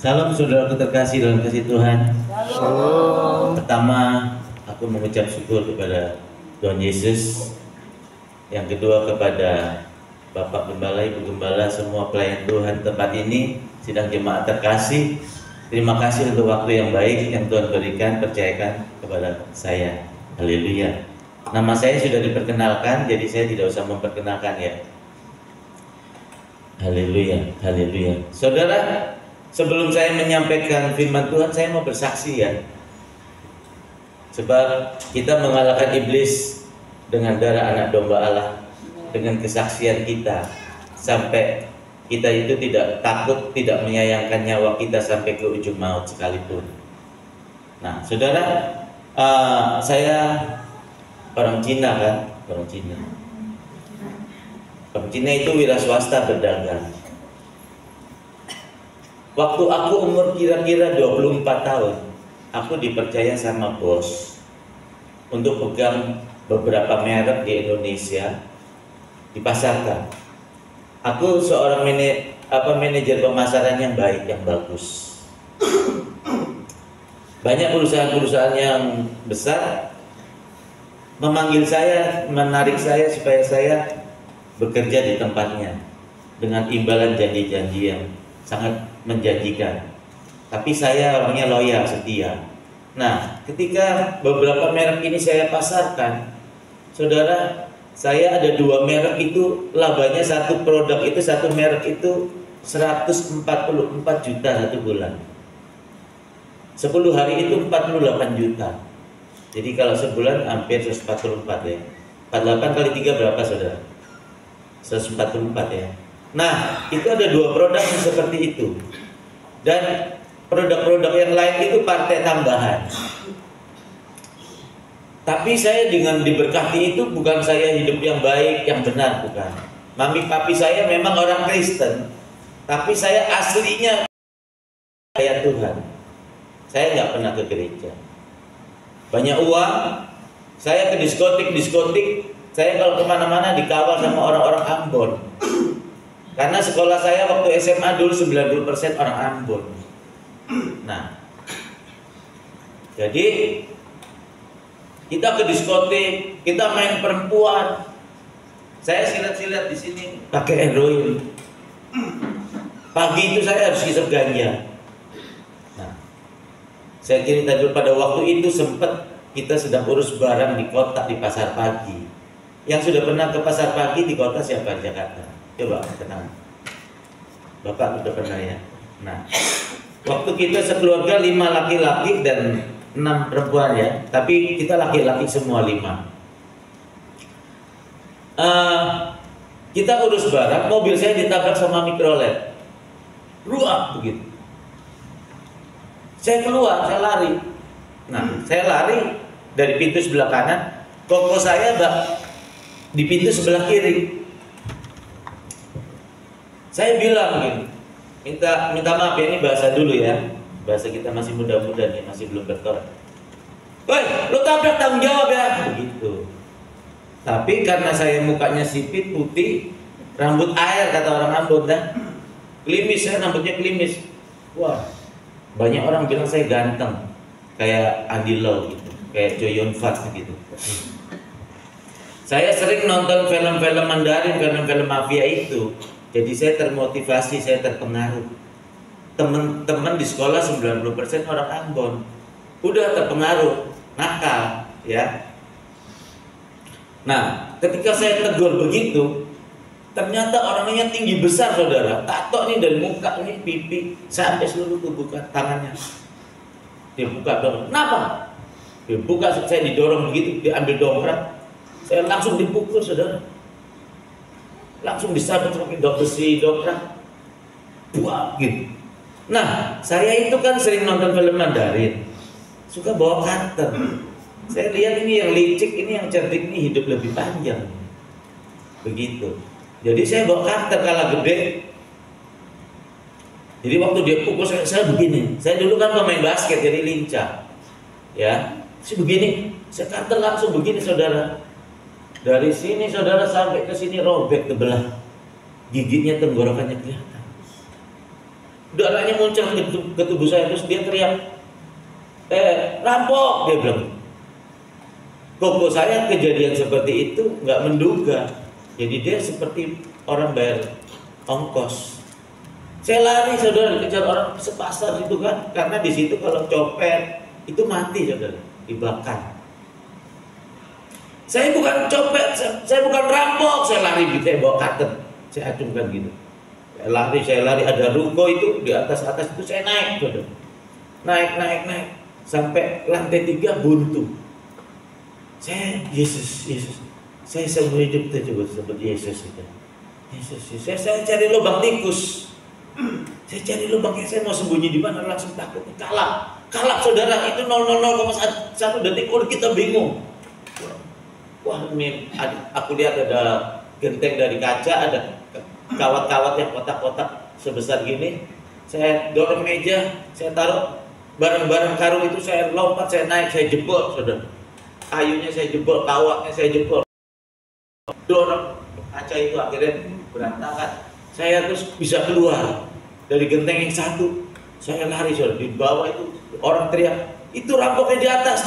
Salam saudara terkasih dalam kasih Tuhan. Shalom. Pertama, aku mengucap syukur kepada Tuhan Yesus. Yang kedua kepada Bapak Gembala, Ibu Gembala, semua pelayan Tuhan tempat ini, sidang jemaat terkasih. Terima kasih untuk waktu yang baik yang Tuhan berikan, percayakan kepada saya. Haleluya. Nama saya sudah diperkenalkan, jadi saya tidak usah memperkenalkan ya. Haleluya, haleluya. Saudara, sebelum saya menyampaikan firman Tuhan, saya mau bersaksi ya. Sebab kita mengalahkan iblis dengan darah anak domba Allah, dengan kesaksian kita, sampai kita itu tidak takut, tidak menyayangkan nyawa kita sampai ke ujung maut sekalipun. Nah, saudara, saya orang Cina kan, orang Cina. Orang Cina itu wira swasta berdagang. Waktu aku umur kira-kira 24 tahun, aku dipercaya sama bos untuk pegang beberapa merek di Indonesia, dipasarkan. Aku seorang manajer pemasaran yang baik, yang bagus. Banyak perusahaan-perusahaan yang besar memanggil saya, menarik saya supaya saya bekerja di tempatnya dengan imbalan janji-janji yang sangat menjanjikan. Tapi saya orangnya loyal, setia. Nah, ketika beberapa merek ini saya pasarkan, saudara, saya ada 2 merek itu, labanya satu produk itu, satu merek itu 144 juta satu bulan. 10 hari itu 48 juta. Jadi kalau sebulan hampir 144 ya. 48 kali 3 berapa saudara? 144 ya. Nah, itu ada 2 produk yang seperti itu. Dan produk-produk yang lain itu partai tambahan. Tapi saya dengan diberkati itu bukan saya hidup yang baik, yang benar, bukan. Mami papi saya memang orang Kristen, tapi saya aslinya percaya Tuhan. Saya nggak pernah ke gereja. Banyak uang, saya ke diskotik. Saya kalau kemana-mana dikawal sama orang-orang Ambon. Karena sekolah saya waktu SMA dulu 90% orang Ambon. Nah, jadi kita ke diskotik, kita main perempuan. Saya silat-silat di sini pakai heroin. Pagi itu saya harus isep ganja. Nah, saya cerita dulu pada waktu itu sempat kita sedang urus barang di kota, di pasar pagi. Yang sudah pernah ke pasar pagi di kota siapa di Jakarta? Coba tenang. Bapak sudah pernah ya. Nah, waktu kita sekeluarga 5 laki-laki dan 6 perempuan ya. Tapi kita laki-laki semua 5. Kita urus barang, mobil saya ditabrak sama mikrolet. Ruak begitu. Saya keluar, saya lari. Nah, saya lari dari pintu sebelah kanan. Koko saya di pintu sebelah kiri. Saya bilang begini, minta maaf ya, ini bahasa dulu ya, bahasa kita masih muda-muda nih, masih belum bertobat. Woi, lo tabrak, tanggung jawab ya, begitu. Tapi karena saya mukanya sipit, putih, rambut air kata orang Ambon dah, klimis, saya rambutnya klimis. Wah, banyak orang bilang saya ganteng, kayak Andy Lau gitu, kayak Choi Yun Fat gitu. Saya sering nonton film-film Mandarin, film-film mafia itu. Jadi saya termotivasi, saya terpengaruh. Teman-teman di sekolah 90% orang Ambon. Udah terpengaruh, nakal, ya. Nah, ketika saya tegur begitu, ternyata orangnya tinggi besar, saudara. Tato nih dari muka nih, pipi, sampai seluruh tubuh tangannya. Dia buka dong. Kenapa? Dia buka, saya didorong begitu, diambil dongkrak. Saya langsung dipukul, saudara. Langsung disabet pakai besi dongkrak. Buah gitu. Nah, saya itu kan sering nonton film Mandarin. Suka bawa karton. Saya lihat ini yang licik, ini yang cerdik, ini hidup lebih panjang. Begitu. Jadi saya bawa karton kalah gede. Jadi waktu dia pukul saya begini. Saya dulu kan pemain basket jadi lincah. Ya. Saya begini, saya karton langsung begini, saudara. Dari sini saudara sampai ke sini robek, kebelah. Giginya, tenggorokannya kelihatan. darahnya muncul ke tubuh saya, terus dia teriak, rampok, dia bilang. Koko saya kejadian seperti itu nggak menduga, jadi dia seperti orang bayar ongkos. Saya lari saudara, dikejar orang sepasar itu kan, karena di situ kalau copet itu mati saudara, dibakar. Saya bukan copet, saya bukan rampok, saya lari gitu, saya bawa cutter, saya acungkan gitu. Saya lari, ada ruko itu di atas itu saya naik saudara, naik sampai lantai 3 buntu. Saya Yesus, saya seumur hidup coba sebut Yesus itu. Yesus, saya cari lubang tikus. Saya cari lubangnya, saya mau sembunyi di mana, langsung takut. Kalap saudara, itu 0,01 detik, kita bingung. Wah, aku lihat ada genteng dari kaca, ada kawat-kawat yang kotak-kotak sebesar gini. Saya dorong meja, saya taruh barang-barang karung itu, saya lompat, saya naik, saya jebol saudara. Kayunya saya jebol, kawatnya saya jebol, dorong kaca itu, akhirnya berantakan. Saya terus bisa keluar dari genteng yang satu. Saya lari saudara, di bawah itu orang teriak, itu rampoknya di atas,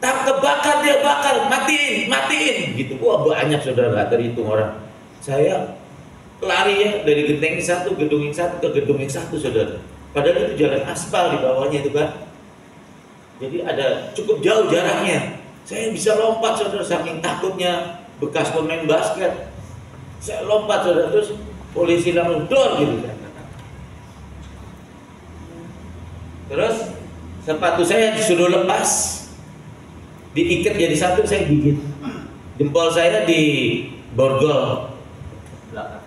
kebakar, dia bakar, matiin gitu. Wah, banyak saudara, nggak terhitung orang. Saya lari ya dari genteng yang satu, gedung yang satu ke gedung yang satu saudara. Padahal itu jalan aspal di bawahnya itu kan. Jadi ada cukup jauh jaraknya. Saya bisa lompat saudara, saking takutnya bekas pemain basket. Saya lompat saudara, terus polisi langsung dor gitu. Terus sepatu saya disuruh lepas, diikat jadi satu, saya gigit. Jempol saya di borgol belakang.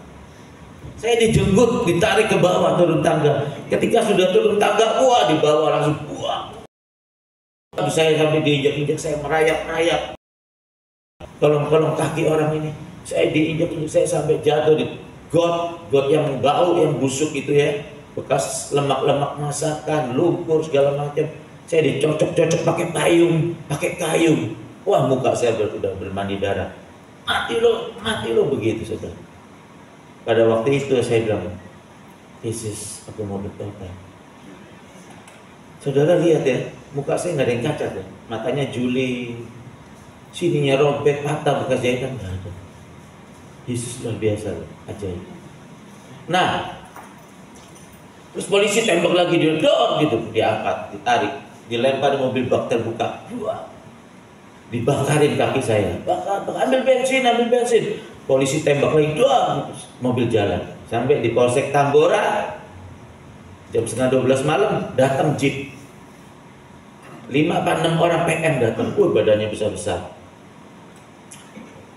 Saya dijenggut, ditarik ke bawah turun tangga. Ketika sudah turun tangga, wah di bawah langsung buang. Saya sampai diinjak-injak, saya merayap-rayap. Tolong kaki orang ini. Saya diinjak-injak, saya sampai jatuh di got yang bau, yang busuk itu ya. Bekas lemak-lemak masakan, lumpur segala macam. Saya dicocok-cocok pakai kayu. Wah, muka saya sudah bermandi darah. Mati lo begitu saudara. Pada waktu itu saya bilang, Yesus, aku mau bertobat. Saudara lihat ya, muka saya nggak ada yang cacat ya, matanya juling, sininya robek, patah bekas jahitan nggak ada. Yesus luar biasa, ajaib. Nah, terus polisi tembak lagi, dia dor gitu, diangkat, ditarik, dilempar di mobil bak terbuka, dibakarin kaki saya, bakar, ambil bensin. Polisi tembak lagi, mobil jalan sampai di Polsek Tambora. Jam setengah 12 malam datang jeep 5-6 orang PM datang. Badannya besar-besar.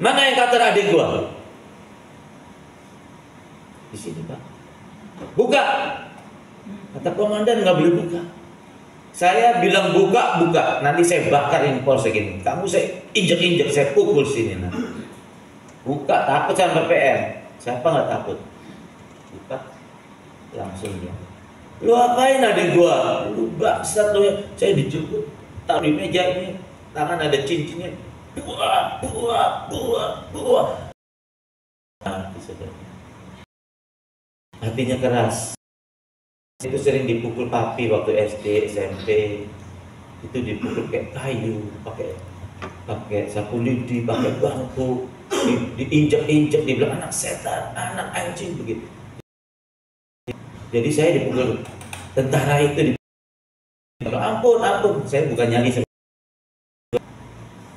Mana yang kata adik gua? Di sini Pak. Buka. Kata komandan nggak boleh buka. Saya bilang buka. Nanti saya bakar ini polsek ini. Kamu saya injek-injek, saya pukul sini nanti. Buka, takut sama PM. Siapa nggak takut? Buka, langsung dia. Lu apain adik gua? Lu baksat lu ya. Saya dijemput, taruh di meja ini, tangan ada cincinnya. Buah. Hatinya keras. Itu sering dipukul papi waktu SD, SMP. Itu dipukul kayak kayu, pakai sapu lidi, pakai bangku, diinjak-injak, dibilang anak setan, anak anjing begitu. Jadi saya dipukul tentara itu. Ampun, saya bukan nyali.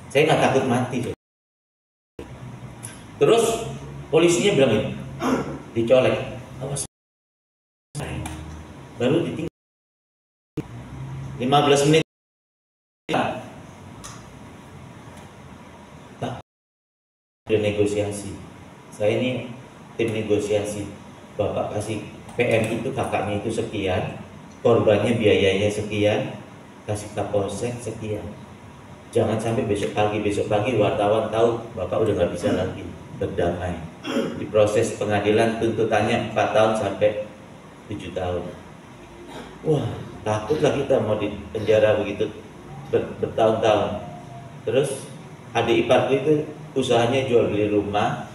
Saya nggak takut mati. Terus polisinya bilang ini, dicolek, awas. Baru ditinggal 15 menit. Ada negosiasi. Saya ini tim negosiasi. Bapak kasih PM itu, kakaknya itu sekian, korbannya biayanya sekian, kasih Kapolsek sekian. Jangan sampai besok pagi wartawan tahu Bapak udah nggak bisa lagi berdamai. Di proses pengadilan tuntutannya 4 tahun sampai 7 tahun. Wah, takutlah kita mau di penjara begitu bertahun-tahun. Terus adik iparku itu usahanya jual beli rumah,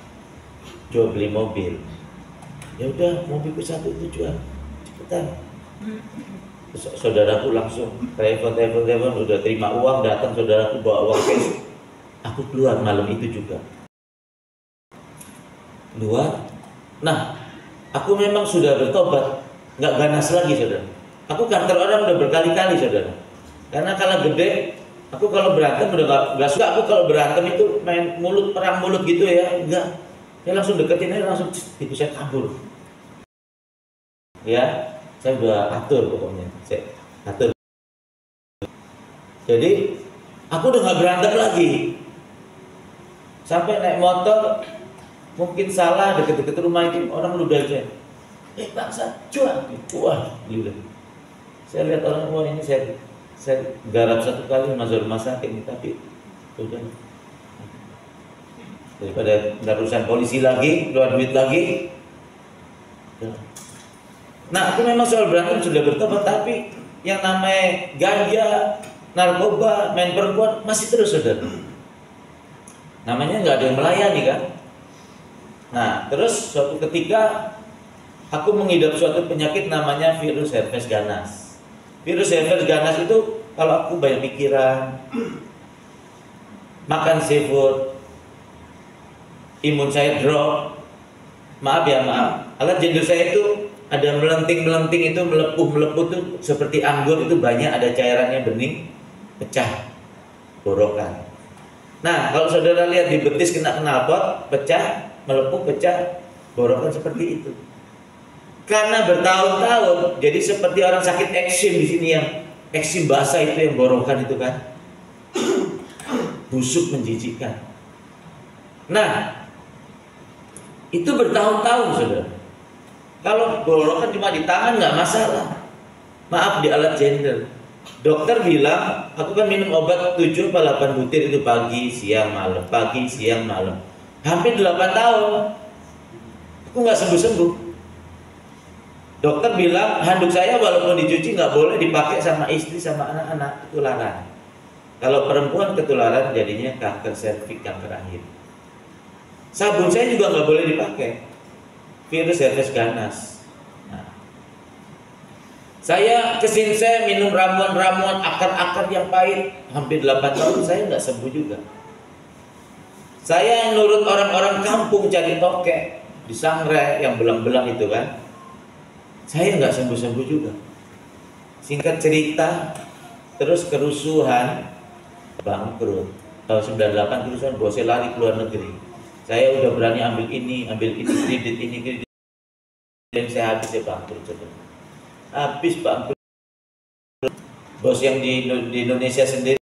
jual beli mobil. Ya udah, mobilku satu itu jual. cepetan. Saudaraku langsung telepon, udah terima uang, datang saudaraku bawa uang cash. Aku keluar malam itu juga. Keluar. Nah, aku memang sudah bertobat, nggak ganas lagi saudara. Aku kantor orang udah berkali-kali saudara. Karena kalau gede, aku kalau berantem udah nggak suka. Aku kalau berantem itu main mulut, perang mulut gitu ya, enggak. Saya langsung deketin aja, langsung itu saya kabur. Ya, saya udah atur pokoknya. Saya atur. Jadi aku udah nggak berantem lagi. Sampai naik motor, mungkin salah deket-deket rumah itu orang ludah aja. Bangsa, cuan, wah, gitu. Saya lihat orang tua ini saya garap satu kali masuk rumah sakit ini, tapi udah daripada nggak urusan polisi lagi, keluar duit lagi. Nah, aku memang soal berantem sudah bertobat, tapi yang namanya ganja, narkoba, main perempuan masih terus saudara. Namanya nggak ada yang melayani kan. Nah, terus suatu ketika aku mengidap suatu penyakit namanya virus herpes ganas. Virus herpes ganas itu kalau aku banyak pikiran, makan seafood, imun saya drop. Maaf ya, maaf. Alat jendul saya itu ada melenting-melenting, itu melepuh tuh seperti anggur, itu banyak ada cairannya bening, pecah, borokan. Nah, kalau saudara lihat di betis kena knalpot, pecah, melepuh, pecah, borokan seperti itu. Karena bertahun-tahun, jadi seperti orang sakit eksim di sini, yang eksim basah itu yang borokan itu kan, busuk menjijikkan. Nah, itu bertahun-tahun saudara. Kalau borokan cuma di tangan nggak masalah. Maaf, di alat gender. Dokter bilang, aku kan minum obat 7 atau 8 butir itu pagi, siang, malam, pagi, siang, malam. Hampir 8 tahun. Aku nggak sembuh-sembuh. Dokter bilang handuk saya walaupun dicuci nggak boleh dipakai sama istri sama anak-anak, ketularan. Kalau perempuan ketularan jadinya kanker serviks, kanker rahim. Sabun saya juga nggak boleh dipakai, virus herpes ganas. Nah, saya saya minum ramuan-ramuan akar-akar yang pahit hampir 8 tahun, saya nggak sembuh juga. Saya nurut orang-orang kampung cari tokek di Sangrai yang belang-belang itu kan. Saya nggak sembuh-sembuh juga. Singkat cerita, terus kerusuhan, bangkrut. Tahun 98 kerusuhan, bosnya lari ke luar negeri. Saya udah berani ambil ini, kredit ini. Dan saya habis, saya bangkrut. Habis bangkrut. Bos yang di Indonesia sendiri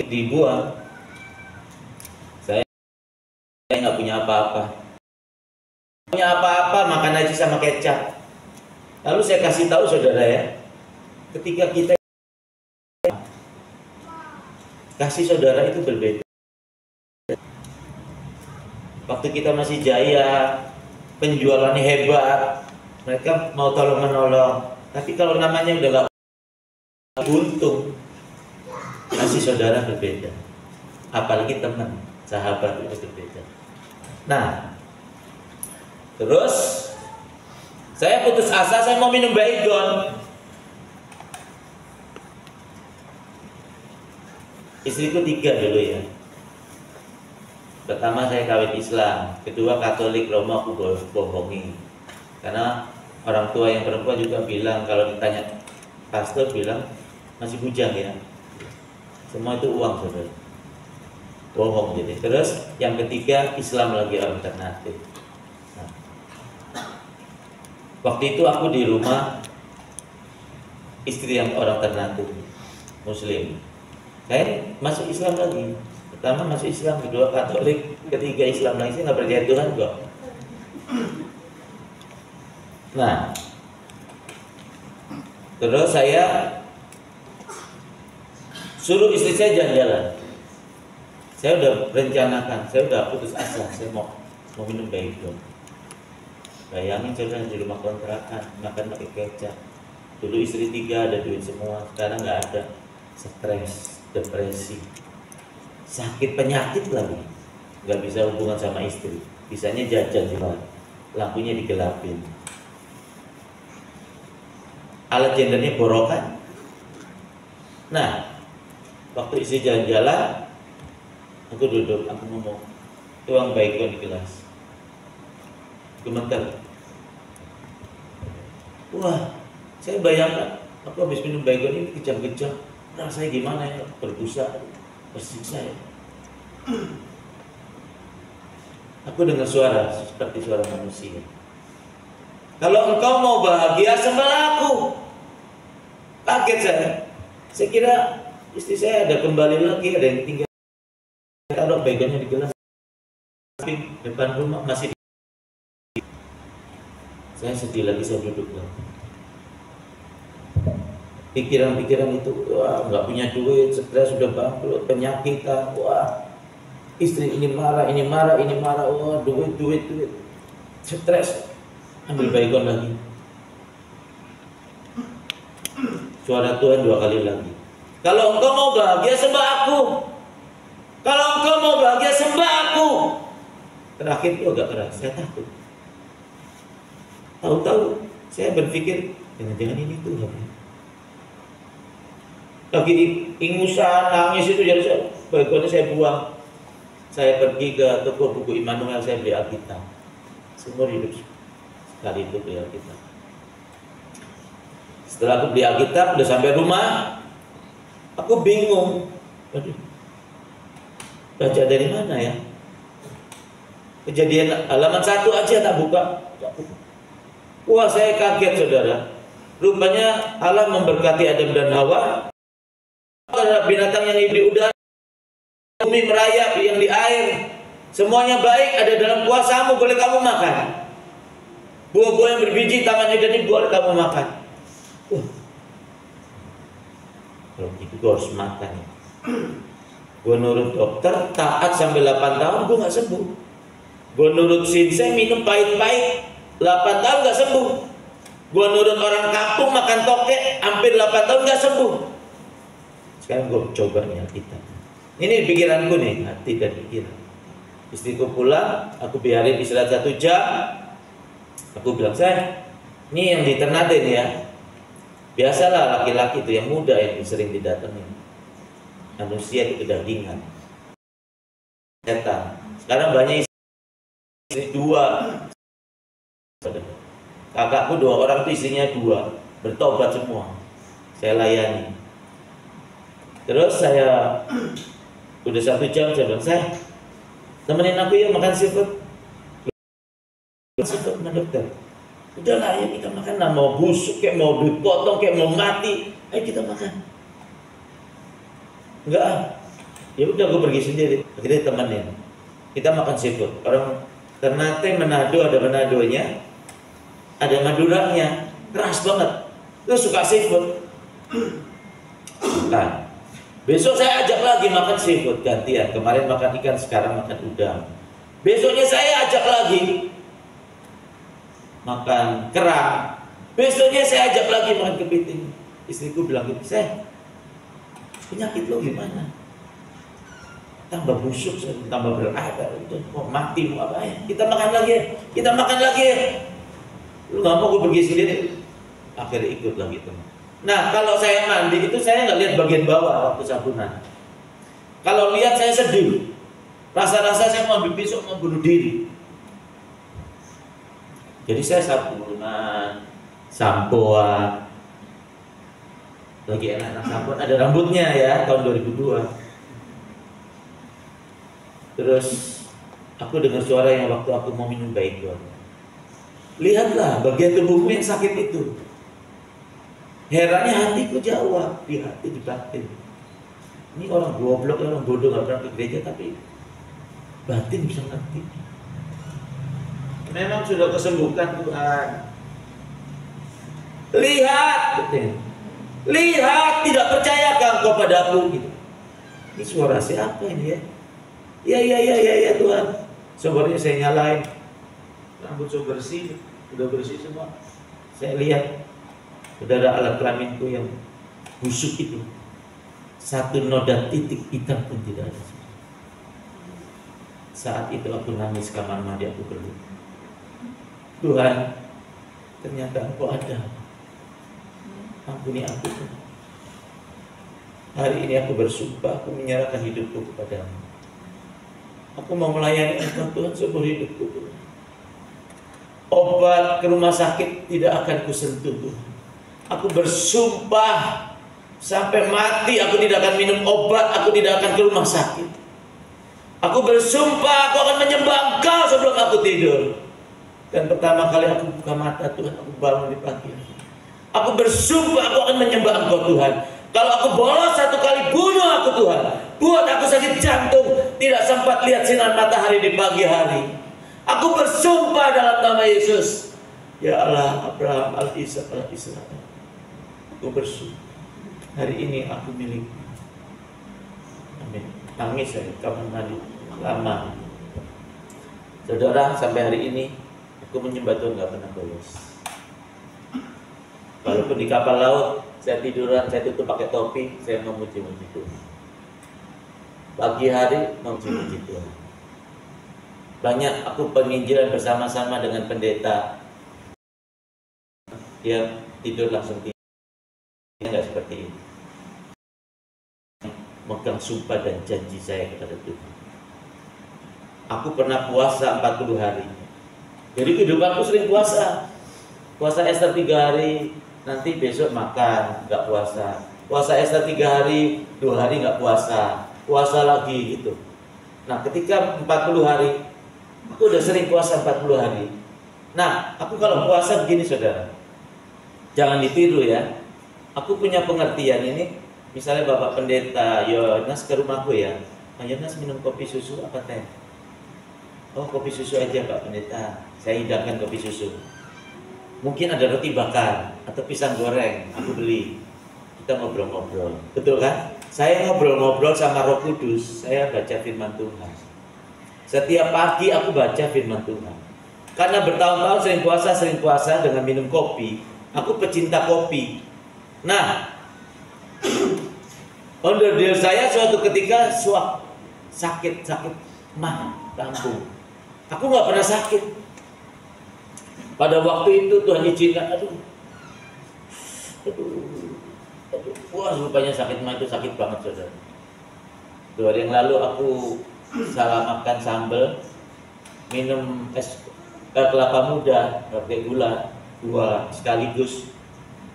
dibuang. Saya nggak punya apa-apa. Punya apa-apa, makan aja sama kecap. Lalu saya kasih tahu saudara ya, ketika kita kasih saudara itu berbeda. Waktu kita masih jaya, penjualannya hebat, mereka mau tolong menolong. Tapi kalau namanya udah gak untung, kasih saudara berbeda. Apalagi teman, sahabat itu berbeda. Nah, terus saya putus asa, saya mau minum Baygon. Istriku 3 dulu ya. Pertama saya kawin Islam, kedua Katolik, Roma aku bohongi. Karena orang tua yang perempuan juga bilang, kalau ditanya pastor bilang masih bujang ya. Semua itu uang saudara. Bohong jadi. Terus yang ketiga Islam lagi alternatif. Waktu itu aku di rumah istri yang orang ternatur Muslim. Saya masuk Islam lagi. Pertama masuk Islam, kedua Katolik, ketiga Islam lagi. Saya nggak percaya Tuhan kok. Nah, terus saya suruh istri saya jalan-jalan. Saya udah rencanakan, saya udah putus asa, saya mau minum Baygon. Bayangin saudara di rumah kontrakan, makan pakai kecap. Dulu istri 3 ada duit semua, sekarang nggak ada. Stres, depresi, sakit penyakit lagi, nggak bisa hubungan sama istri. Bisanya jajan di luar, lampunya digelapin. alat gendernya borokan. Nah, waktu istri jalan-jalan, aku duduk, aku ngomong, tuang baygon di gelas. Gemeter. Wah, saya bayangkan, aku habis minum baygon ini kejam-kejam, rasanya gimana ya, berbusa, bersiksa ya. Aku dengar suara seperti suara manusia. Kalau engkau mau bahagia, sembahlah aku. Kaget saya. Saya kira istri saya ada kembali lagi, ada yang tinggal. Taruh baygonnya di gelas. Depan rumah masih. Saya sedih lagi, saya duduk lagi. Pikiran-pikiran itu, wah nggak punya duit, stres, sudah bangkrut, penyakitan, wah istri ini marah, wah duit, stres, ambil baygon lagi. Suara Tuhan 2 kali lagi. Kalau engkau mau bahagia, sembah aku. Kalau engkau mau bahagia, sembah aku. Terakhir itu agak keras, saya takut. Tahu-tahu saya berpikir, jangan-jangan ini Tuhan. Lagi ingusan, nangis itu, jadi baygonnya saya buang. Saya pergi ke toko buku Immanuel, saya beli Alkitab. Seumur hidup sekali itu beli Alkitab. Setelah aku beli Alkitab, udah sampai rumah, aku bingung. Aduh, baca dari mana ya? Kejadian halaman 1 aja tak buka. Wah, saya kaget saudara. Rupanya Allah memberkati Adam dan Hawa. Terhadap binatang yang hidup di udara, bumi merayap, yang di air, semuanya baik, ada dalam kuasamu, boleh kamu makan. Buah-buah yang berbiji taman Eden ini boleh kamu makan. Kalau gitu gue harus makan ya. Gue nurut dokter, taat sampai 8 tahun, gue gak sembuh. Gue nurut sinseng, minum pahit-pahit, 8 tahun gak sembuh. Gue nurut orang kampung, makan toke, hampir 8 tahun gak sembuh. Sekarang gue coba nih Alkitab. Ini pikiranku nih, hati dan pikiran. Istriku pulang, aku biarin istirahat 1 jam. Aku bilang, saya, ini yang di Ternate nih ya. Biasalah laki-laki itu yang muda yang sering didatengin. Manusia itu kedagingan. Setan. Sekarang banyak istri 2. Kakakku 2 orang itu istrinya 2. Bertobat semua. Saya layani. Terus saya udah 1 jam, saya bilang, saya temenin aku ya makan seafood. Seafood sama dokter. Udahlah ya kita makan lah, mau busuk kayak mau dipotong kayak mau mati, ayo kita makan. Enggak, ya udah gue pergi sendiri. Akhirnya temenin. Kita makan seafood. Orang Ternate, Manado ada Manadonya, ada Maduranya, keras banget. Lu suka seafood? Nah, besok saya ajak lagi makan seafood gantian. Kemarin makan ikan, sekarang makan udang. Besoknya saya ajak lagi makan kerang. Besoknya saya ajak lagi makan kepiting. Istriku bilang gitu, saya penyakit lo gimana? Tambah busuk, tambah berada, itu mau mati mau apa ya? Kita makan lagi ya, kita makan lagi ya. Lu nggak mau gue pergi sendiri? Akhirnya ikut lagi teman. Nah kalau saya mandi itu saya nggak lihat bagian bawah waktu sabunan. Kalau lihat saya sedih. Rasa-rasa saya mau ambil pisau mau bunuh diri. Jadi saya sabunan, sampoan. Lagi enak-enak sampoan, ada rambutnya ya tahun 2002. Terus aku dengar suara yang waktu aku mau minum baygon. Lihatlah bagian tubuhmu yang sakit itu. Herannya hatiku jawab, di hati, di batin. Ini orang goblok, orang bodoh, gak pernah ke gereja, tapi batin bisa ngerti. Memang sudah kesembuhkan Tuhan. Lihat, lihat, tidak percayakah engkau padaku? Gitu. Ini suara siapa ini ya? Ya Tuhan. Sobarnya saya nyalain. Rambut so bersih, udah bersih semua. Saya lihat. Saudara, alat kelaminku yang busuk itu, 1 noda titik hitam pun tidak ada. Saat itu aku nangis kamar mandi, aku berdoa, Tuhan, ternyata Engkau ada. Ampuni aku Tuhan. Hari ini aku bersumpah, aku menyerahkan hidupku kepadamu. Aku mau melayani Engkau Tuhan seumur hidupku Tuhan. Obat ke rumah sakit tidak akan kusentuh Tuhan. Aku bersumpah sampai mati aku tidak akan minum obat, aku tidak akan ke rumah sakit. Aku bersumpah aku akan menyembah Engkau sebelum aku tidur. Dan pertama kali aku buka mata Tuhan, aku bangun di pagi hari. Aku bersumpah aku akan menyembah Engkau Tuhan. Kalau aku bolos satu kali, bunuh aku Tuhan. Buat aku sakit jantung, tidak sempat lihat sinar matahari di pagi hari. Aku bersumpah dalam nama Yesus. Ya Allah, Abraham, Al-Ishak, Al-Israel. Aku bersumpah. Hari ini aku milikmu. Amin. Nangis saya, kamar mandi. Lama. Saudara, sampai hari ini aku menyembah Tuhan gak pernah bolos. Walaupun di kapal laut saya tiduran, saya tutup pakai topi, saya memuji-muji Tuhan. Pagi hari memuji-muji Tuhan. Banyak aku penginjilan bersama-sama dengan pendeta. Dia tidur langsung tidur. Enggak seperti ini. Megang sumpah dan janji saya kepada Tuhan. Aku pernah puasa 40 hari. Jadi kehidupanku sering puasa. Puasa Ester 3 hari, nanti besok makan, nggak puasa. Puasa Ester 3 hari, 2 hari nggak puasa. Puasa lagi gitu. Nah ketika 40 hari, aku udah sering puasa 40 hari. Nah aku kalau puasa begini saudara, jangan ditiru ya. Aku punya pengertian ini. Misalnya Bapak Pendeta Yonas ke rumahku ya, Pak Yonas minum kopi susu apa teh? Oh kopi susu aja Pak Pendeta, saya hidangkan kopi susu. Mungkin ada roti bakar atau pisang goreng, aku beli. Kita ngobrol-ngobrol, betul kan? Saya ngobrol-ngobrol sama Roh Kudus, saya baca firman Tuhan. Setiap pagi aku baca firman Tuhan. Karena bertahun-tahun sering puasa dengan minum kopi, aku pecinta kopi. Nah, onder deal saya suatu ketika sakit mah lambung. Aku nggak pernah sakit. Pada waktu itu Tuhan izinkan, wah rupanya sakit mah itu sakit banget saudara. 2 hari yang lalu aku salah makan sambal, minum es kelapa muda pakai gula 2 sekaligus,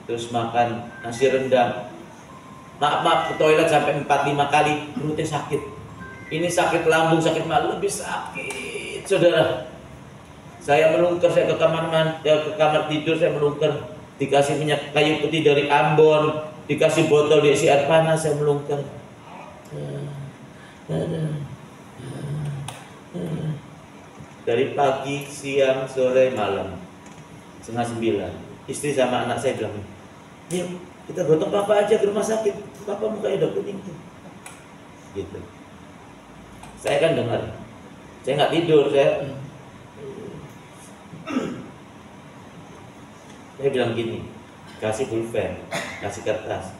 terus makan nasi rendang. Maaf ke toilet sampai 4-5 kali, perutnya sakit. Ini sakit lambung, sakit malu, lebih sakit, saudara. Saya melungker, saya ke kamar tidur, saya melungker. Dikasih minyak kayu putih dari Ambon, dikasih botol diisi air panas, saya melungker. Dari pagi, siang, sore, malam, 8:30. Istri sama anak saya bilang, yuk kita gotong papa aja ke rumah sakit, papa mukanya udah kuning tuh. Gitu. Saya kan dengar, saya nggak tidur, saya bilang gini, kasih pulpen, kasih kertas,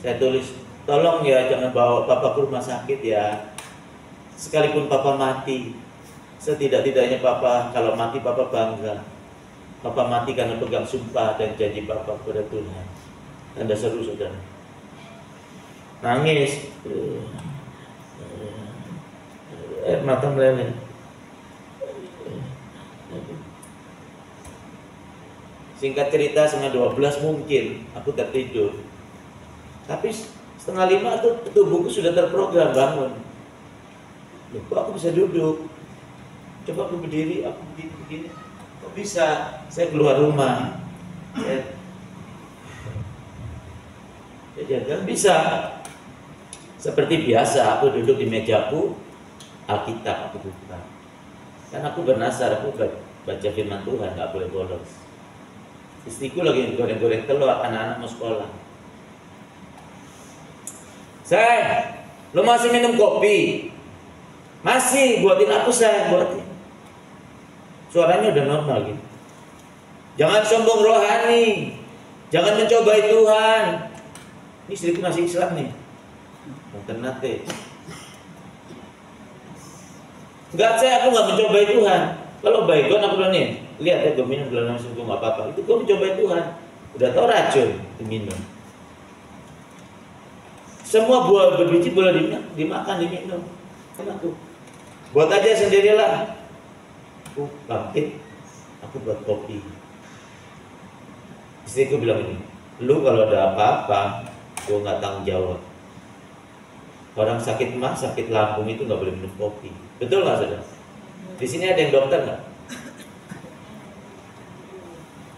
saya tulis, tolong ya jangan bawa papa ke rumah sakit ya. Sekalipun papa mati, setidak-tidaknya papa kalau mati papa bangga. Papa mati karena pegang sumpah dan janji papa kepada Tuhan. Tanda seru saudara. Nangis, mata meleleh. Singkat cerita 11:30 mungkin aku tertidur. Tapi 4:30 tuh tubuhku sudah terprogram bangun. Loh, kok aku bisa duduk? Coba aku berdiri, aku begini. Kok bisa? Saya keluar rumah. Saya jaga bisa. Seperti biasa aku duduk di mejaku, Alkitab aku buka. Kan aku bernasar, aku baca firman Tuhan, nggak boleh bolos. Istriku lagi goreng-goreng telur, anak-anak mau sekolah. Lo masih minum kopi? Masih, buatin aku buatin. Suaranya udah normal gitu. Jangan sombong rohani, jangan mencobai Tuhan. Ini istriku masih Islam nih. Ternate. Enggak, aku nggak mencobai Tuhan. Kalau baygon aku bilang nih, lihat ya gue minum bulan langsung gue nggak apa-apa. Itu gue mencobai Tuhan. Udah tahu racun, diminum. Semua buah berbiji boleh dimakan, diminum. Enak tuh. Buat aja sendirilah. Aku bangkit, aku buat kopi. Istriku bilang ini, lu kalau ada apa-apa, gua nggak tanggung jawab. Orang sakit mah, sakit lambung itu nggak boleh minum kopi. Betul nggak, saudara? Di sini ada yang dokter nggak?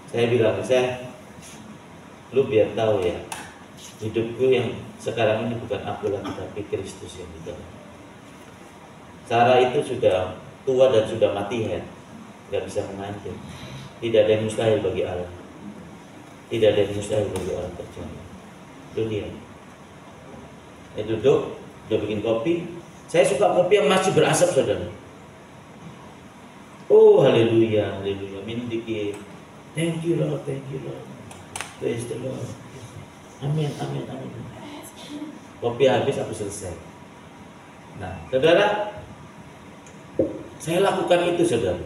Saya bilang, lu biar tahu ya, hidupku yang sekarang ini bukan aku lagi, tapi Kristus yang di dalam. Sarah itu sudah tua dan sudah mati head, nggak bisa mengandung. Tidak ada yang mustahil bagi Allah. Tidak ada yang mustahil bagi orang percaya. Lu lihat, saya duduk, udah bikin kopi. Saya suka kopi yang masih berasap, saudara. Oh, haleluya, haleluya. Minum dikit. Thank you Lord, thank you Lord. Praise the Lord. Amin, amin, amin. Kopi habis, aku selesai. Nah, saudara, saya lakukan itu, saudara.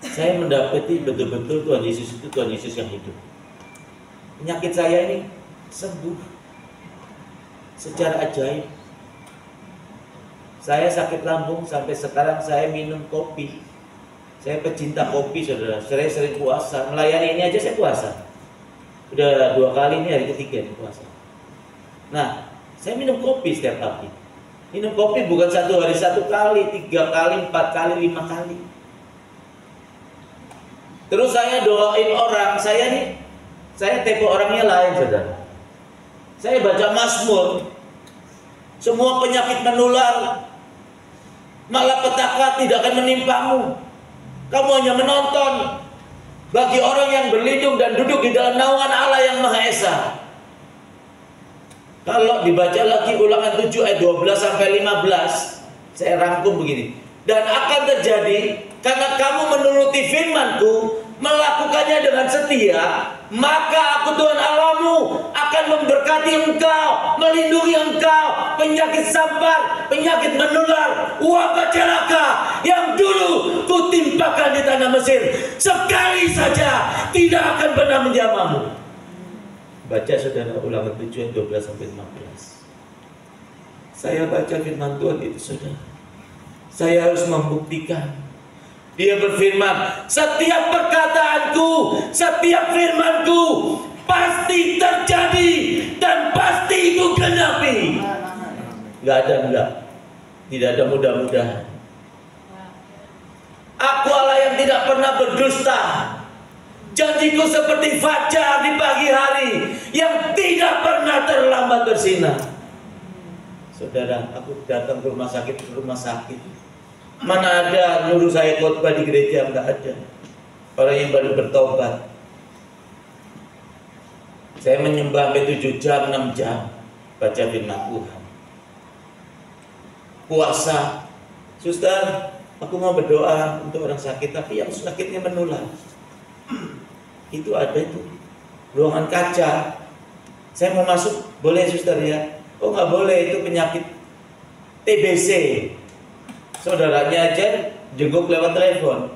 Saya mendapati betul-betul Tuhan Yesus itu Tuhan Yesus yang hidup. Penyakit saya ini sembuh secara ajaib. Saya sakit lambung sampai sekarang saya minum kopi. Saya pecinta kopi, saudara. Saya sering puasa. Melayani ini aja saya puasa. Udah 2 kali, ini hari ketiga nih puasa. Nah, saya minum kopi setiap pagi. Minum kopi bukan 1 hari 1 kali, 3 kali, 4 kali, 5 kali. Terus saya doain orang. Saya tipe orangnya lain, saudara. Saya baca Mazmur. Semua penyakit menular, malapetaka tidak akan menimpamu. Kamu hanya menonton. Bagi orang yang berlindung dan duduk di dalam naungan Allah yang Maha Esa. Kalau dibaca lagi Ulangan 7 ayat 12 sampai 15, saya rangkum begini. Dan akan terjadi karena kamu menuruti firman-Ku, melakukannya dengan setia, maka aku Tuhan Allahmu akan memberkati engkau, melindungi engkau, penyakit sampar, penyakit menular, wabah celaka yang dulu kutimpakan di tanah Mesir, sekali saja tidak akan pernah menjamamu. Baca, saudara, Ulangan 7 ayat 12 sampai 15. Saya baca firman Tuhan itu, saudara. Saya harus membuktikan. Dia berfirman, setiap perkataanku, setiap firmanku pasti terjadi dan pasti itu genapi. Gak ada enggak. Tidak ada mudah-mudahan. Aku Allah yang tidak pernah berdusta. Janjiku seperti fajar di pagi hari yang tidak pernah terlambat bersinar. Saudara, aku datang ke rumah sakit. Mana ada nyuruh saya khotbah di gereja, enggak ada. Orang yang baru bertobat. Saya menyembah sampai 7 jam, 6 jam baca firman Tuhan. Puasa. Suster, aku mau berdoa untuk orang sakit, tapi yang sakitnya menular. Itu ada itu. Ruangan kaca. Saya mau masuk, boleh suster ya? Oh nggak boleh, itu penyakit TBC. Saudaranya aja jenguk lewat telepon.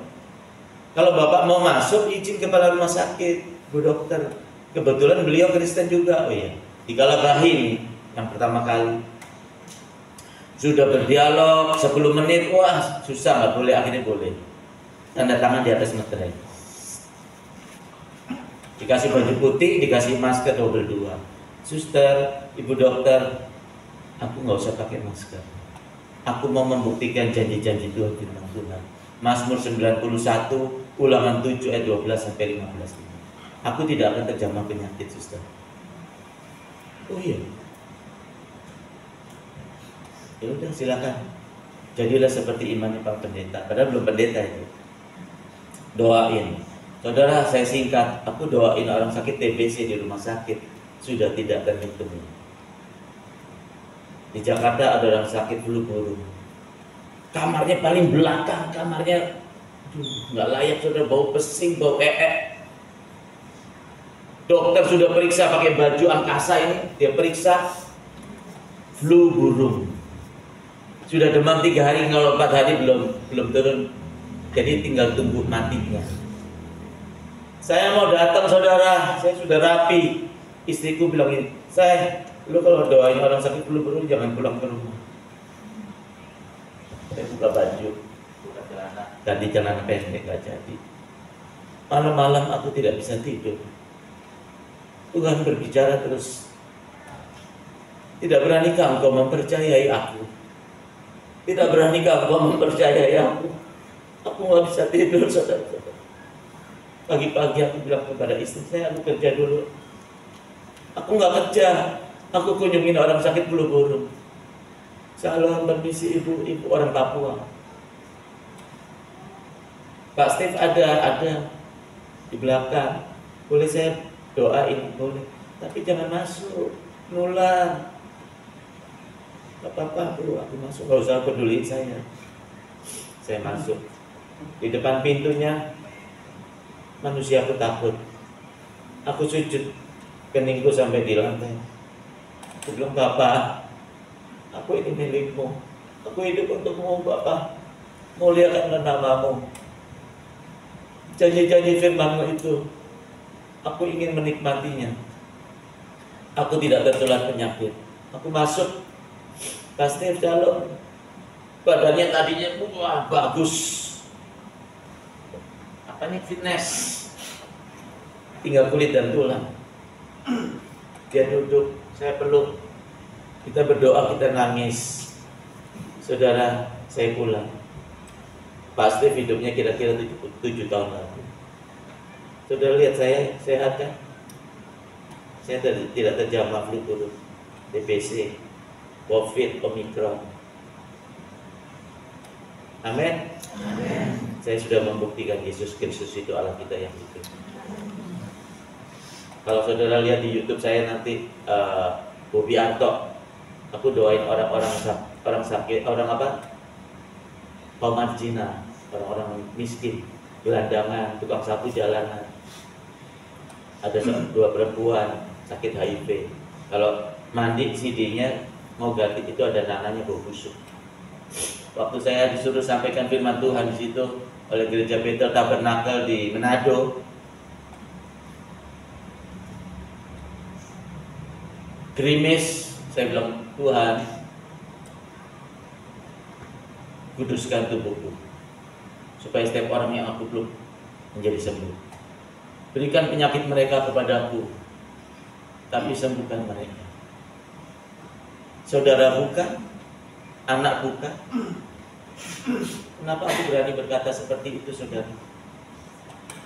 Kalau bapak mau masuk, izin kepala rumah sakit, Bu dokter. Kebetulan beliau Kristen juga. Oh iya, di Kalabahi yang pertama kali. Sudah berdialog 10 menit, wah susah, nggak boleh, akhirnya boleh. Tanda tangan di atas meterai. Dikasih baju putih, dikasih masker double 2. Suster, ibu dokter, aku nggak usah pakai masker. Aku mau membuktikan janji-janji Tuhan firman Tuhan. Mazmur 91, Ulangan 7 ayat 12 sampai 15. Aku tidak akan terjamah penyakit, suster. Oh iya. Ya udah, silakan. Jadilah seperti imannya Pak Pendeta. Padahal belum pendeta itu. Doain. Saudara, saya singkat. Aku doain orang sakit TBC di rumah sakit sudah tidak terhitung. Di Jakarta ada orang sakit flu burung. Kamarnya paling belakang, kamarnya nggak layak, sudah bau pesing, bau Dokter sudah periksa pakai baju angkasa ini, dia periksa flu burung. Sudah demam 3 hari, kalau 4 hari belum turun. Jadi tinggal tunggu matinya. Saya mau datang saudara, saya sudah rapi. Istriku bilang ini, saya, lu kalau doain orang sakit flu jangan pulang ke rumah. Saya buka baju, buka celana, ganti celana pendek, gak jadi. Malam-malam aku tidak bisa tidur. Tuhan berbicara terus. Tidak beranikah engkau mempercayai aku? Tidak beranikah engkau mempercayai aku? Aku nggak bisa tidur, saudara-saudara. Pagi-pagi aku bilang kepada istri saya, aku kerja dulu. Aku nggak kerja, aku kunjungin orang sakit flu burung. Salam permisi ibu orang Papua. Pak Steve ada di belakang. Boleh saya doain? Boleh. Tapi jangan masuk, nular. Gak apa-apa bro, aku masuk, gak usah peduli saya. Saya masuk. Di depan pintunya, manusia aku takut. Aku sujud, keningku sampai di lantai. Aku bilang, Bapak, aku ini milikmu. Aku hidup untukmu, Bapak. Muliakanlah namamu. Janji-janji firmanmu itu, aku ingin menikmatinya. Aku tidak tertular penyakit. Aku masuk. Pasti dalam badannya tadinya wah bagus, apa nih fitness, tinggal kulit dan tulang. Dia duduk, saya peluk, kita berdoa, kita nangis. Saudara, saya pulang. Pasti hidupnya kira-kira 7 tahun lalu. Saudara lihat saya sehat kan? Saya tidak terjamah flu burung, TBC, COVID, Omikron. Amin. Saya sudah membuktikan Yesus Kristus itu Allah kita yang hidup. Kalau saudara lihat di YouTube saya nanti Bobi Anto, aku doain orang sakit, orang apa? Kaum marginal, orang-orang miskin, gelandangan, tukang sapu jalanan. Ada 2 perempuan sakit HIV. Kalau mandi CD-nya mau ganti itu ada nananya bau busuk. Waktu saya disuruh sampaikan firman Tuhan di situ oleh Gereja Bethel Tabernakel di Manado, gerimis, saya bilang, Tuhan, kuduskan tubuhku supaya setiap orang yang aku peluk menjadi sembuh. Berikan penyakit mereka kepadaku, tapi sembuhkan mereka. Saudara bukan, anak bukan. Kenapa aku berani berkata seperti itu, saudara?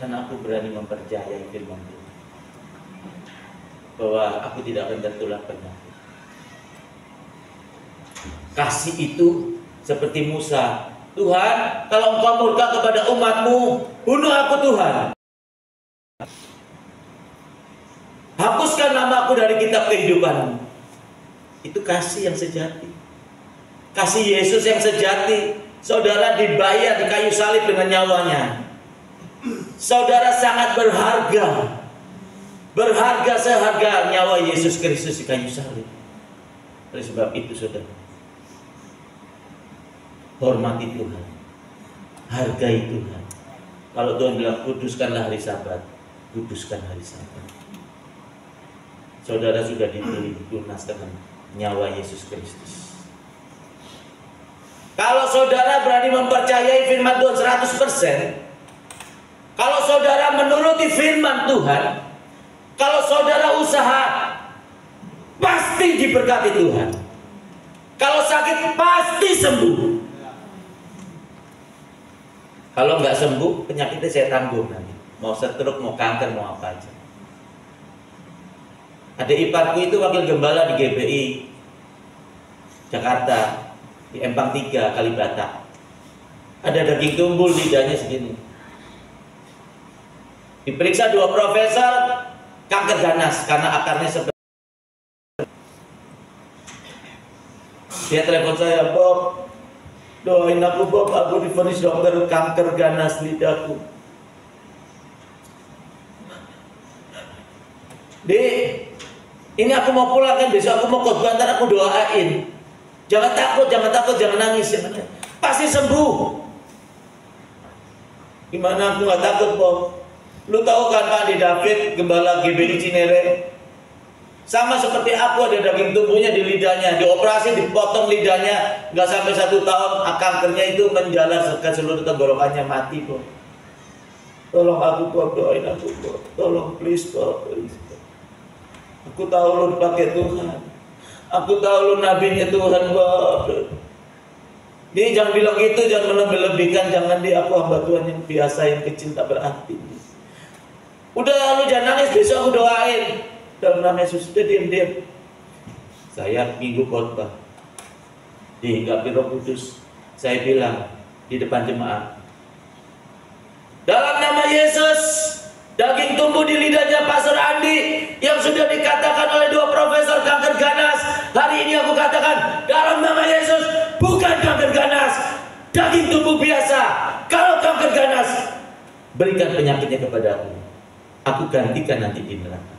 Karena aku berani mempercayai firman Tuhan bahwa aku tidak akan tertular penyakit. Kasih itu seperti Musa. Tuhan, kalau engkau murka kepada umatmu, bunuh aku Tuhan. Hapuskan namaku dari kitab kehidupan. Itu kasih yang sejati. Kasih Yesus yang sejati. Saudara dibayar di kayu salib dengan nyawanya. Saudara sangat berharga. Berharga seharga nyawa Yesus Kristus di kayu salib. Oleh sebab itu saudara, hormati Tuhan, hargai Tuhan. Kalau Tuhan bilang kuduskanlah hari Sabat, kuduskan hari Sabat. Saudara sudah dibeli lunas dengan nyawa Yesus Kristus. Kalau saudara berani mempercayai firman Tuhan 100%, kalau saudara menuruti firman Tuhan, kalau saudara usaha, pasti diberkati Tuhan. Kalau sakit, pasti sembuh. Kalau nggak sembuh, penyakitnya saya tanggung nanti. Mau stroke, mau kanker, mau apa aja. Ada iparku itu wakil gembala di GBI Jakarta, di Empang 3 Kalibata. Ada daging tumbul lidahnya segini. Diperiksa 2 profesor, kanker ganas karena akarnya seperti. Dia telepon saya, Bob, doain aku Bob, aku divonis dokter kanker ganas lidahku. Ini aku mau pulang kan, besok aku mau khotbah, ntar aku doain. Jangan takut, jangan nangis, pasti sembuh. Gimana aku nggak takut Bob? Lu tahu kan Pak Andi David, gembala GBI Cinere? Sama seperti aku, ada daging tubuhnya di lidahnya, dioperasi, dipotong lidahnya, nggak sampai 1 tahun, kankernya itu menjalar ke seluruh tenggorokannya, mati kok. Tolong aku kok, doain aku kok, tolong please kok, please. Aku tahu lu dipakai Tuhan, aku tahu lu nabinya Tuhan kok. Dia jangan bilang gitu, jangan melebih-lebihkan, jangan di aku hamba Tuhan yang biasa, yang kecil tak berarti. Udah lu jangan nangis, besok aku doain. Dalam nama Yesus, udah diam-diam. Saya minggu khotbah dihinggapi Roh Kudus. Saya bilang di depan jemaat, dalam nama Yesus, daging tumbuh di lidahnya Pastor Andi yang sudah dikatakan oleh 2 profesor kanker ganas, hari ini aku katakan dalam nama Yesus, bukan kanker ganas, daging tumbuh biasa. Kalau kanker ganas, berikan penyakitnya kepada aku gantikan nanti di neraka.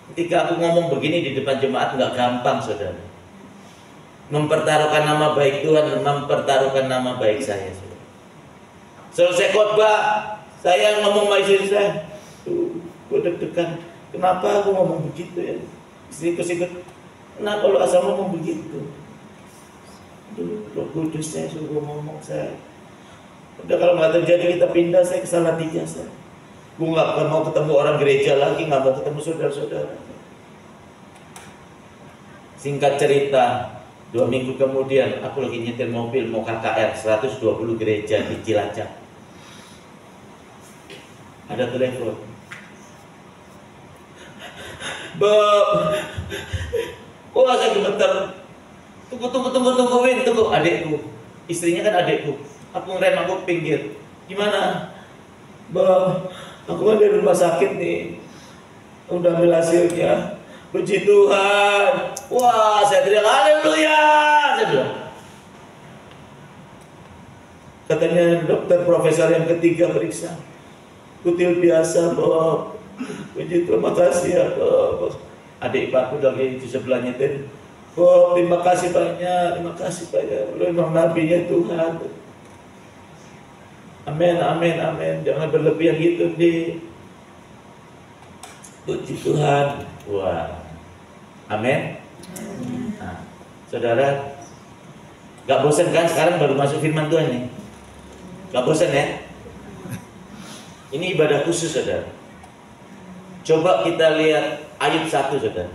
Ketika aku ngomong begini di depan jemaat nggak gampang, saudara. Mempertaruhkan nama baik Tuhan, mempertaruhkan nama baik saya, saudara. Selesai khotbah, saya ngomong sama istri saya, gue deg-degan. Kenapa aku ngomong begitu ya? Istriku sikut, kenapa lu asal ngomong begitu? Roh Kudus saya suruh ngomong saya. Udah kalau nggak terjadi kita pindah, saya ke Salatiga saya. Gue gak akan mau ketemu orang gereja lagi, gak mau ketemu saudara-saudara. Singkat cerita, 2 minggu kemudian aku lagi nyetir mobil mau KKR 120 gereja di Cilacap. Ada telepon, Bob, wah saya gemeter. Tunggu adikku, istrinya kan adikku. Aku ngerem, aku pinggir. Gimana? Bob, aku kan di rumah sakit nih, udah ambil hasilnya. Puji Tuhan. Wah, saya teriak haleluya. Saya bilang, katanya dokter profesor yang ketiga periksa, kutil biasa Bob. Puji Tuhan, terima kasih ya Bob. Adik ipakku lagi di sebelahnya nyetir. Bob, terima kasih banyak, terima kasih banyak. Lu memang nabinya Tuhan. Amin, amin, amin. Jangan berlebihan gitu, di. Puji Tuhan. Wah. Amin. Nah, saudara, gak bosan kan sekarang baru masuk firman Tuhan nih? Gak bosan ya? Ini ibadah khusus, saudara. Coba kita lihat Ayub 1, saudara.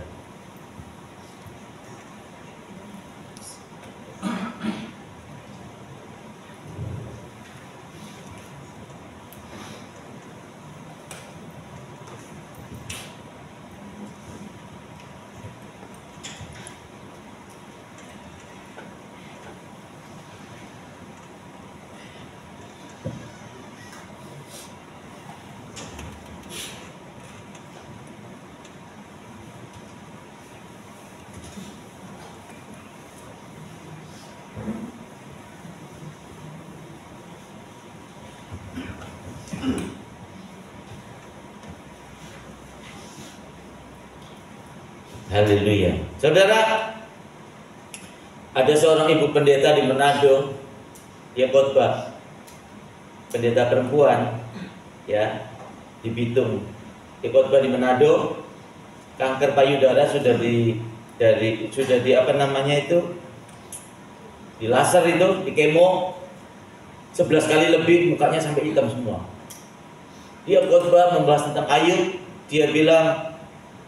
Haleluya. Saudara, ada seorang ibu pendeta di Manado, dia khotbah, pendeta perempuan, ya, di Bitung. Dia khotbah di Manado, kanker payudara sudah di apa namanya itu, di laser itu, di kemo, 11 kali lebih, mukanya sampai hitam semua. Dia khotbah membahas tentang Ayub. Dia bilang,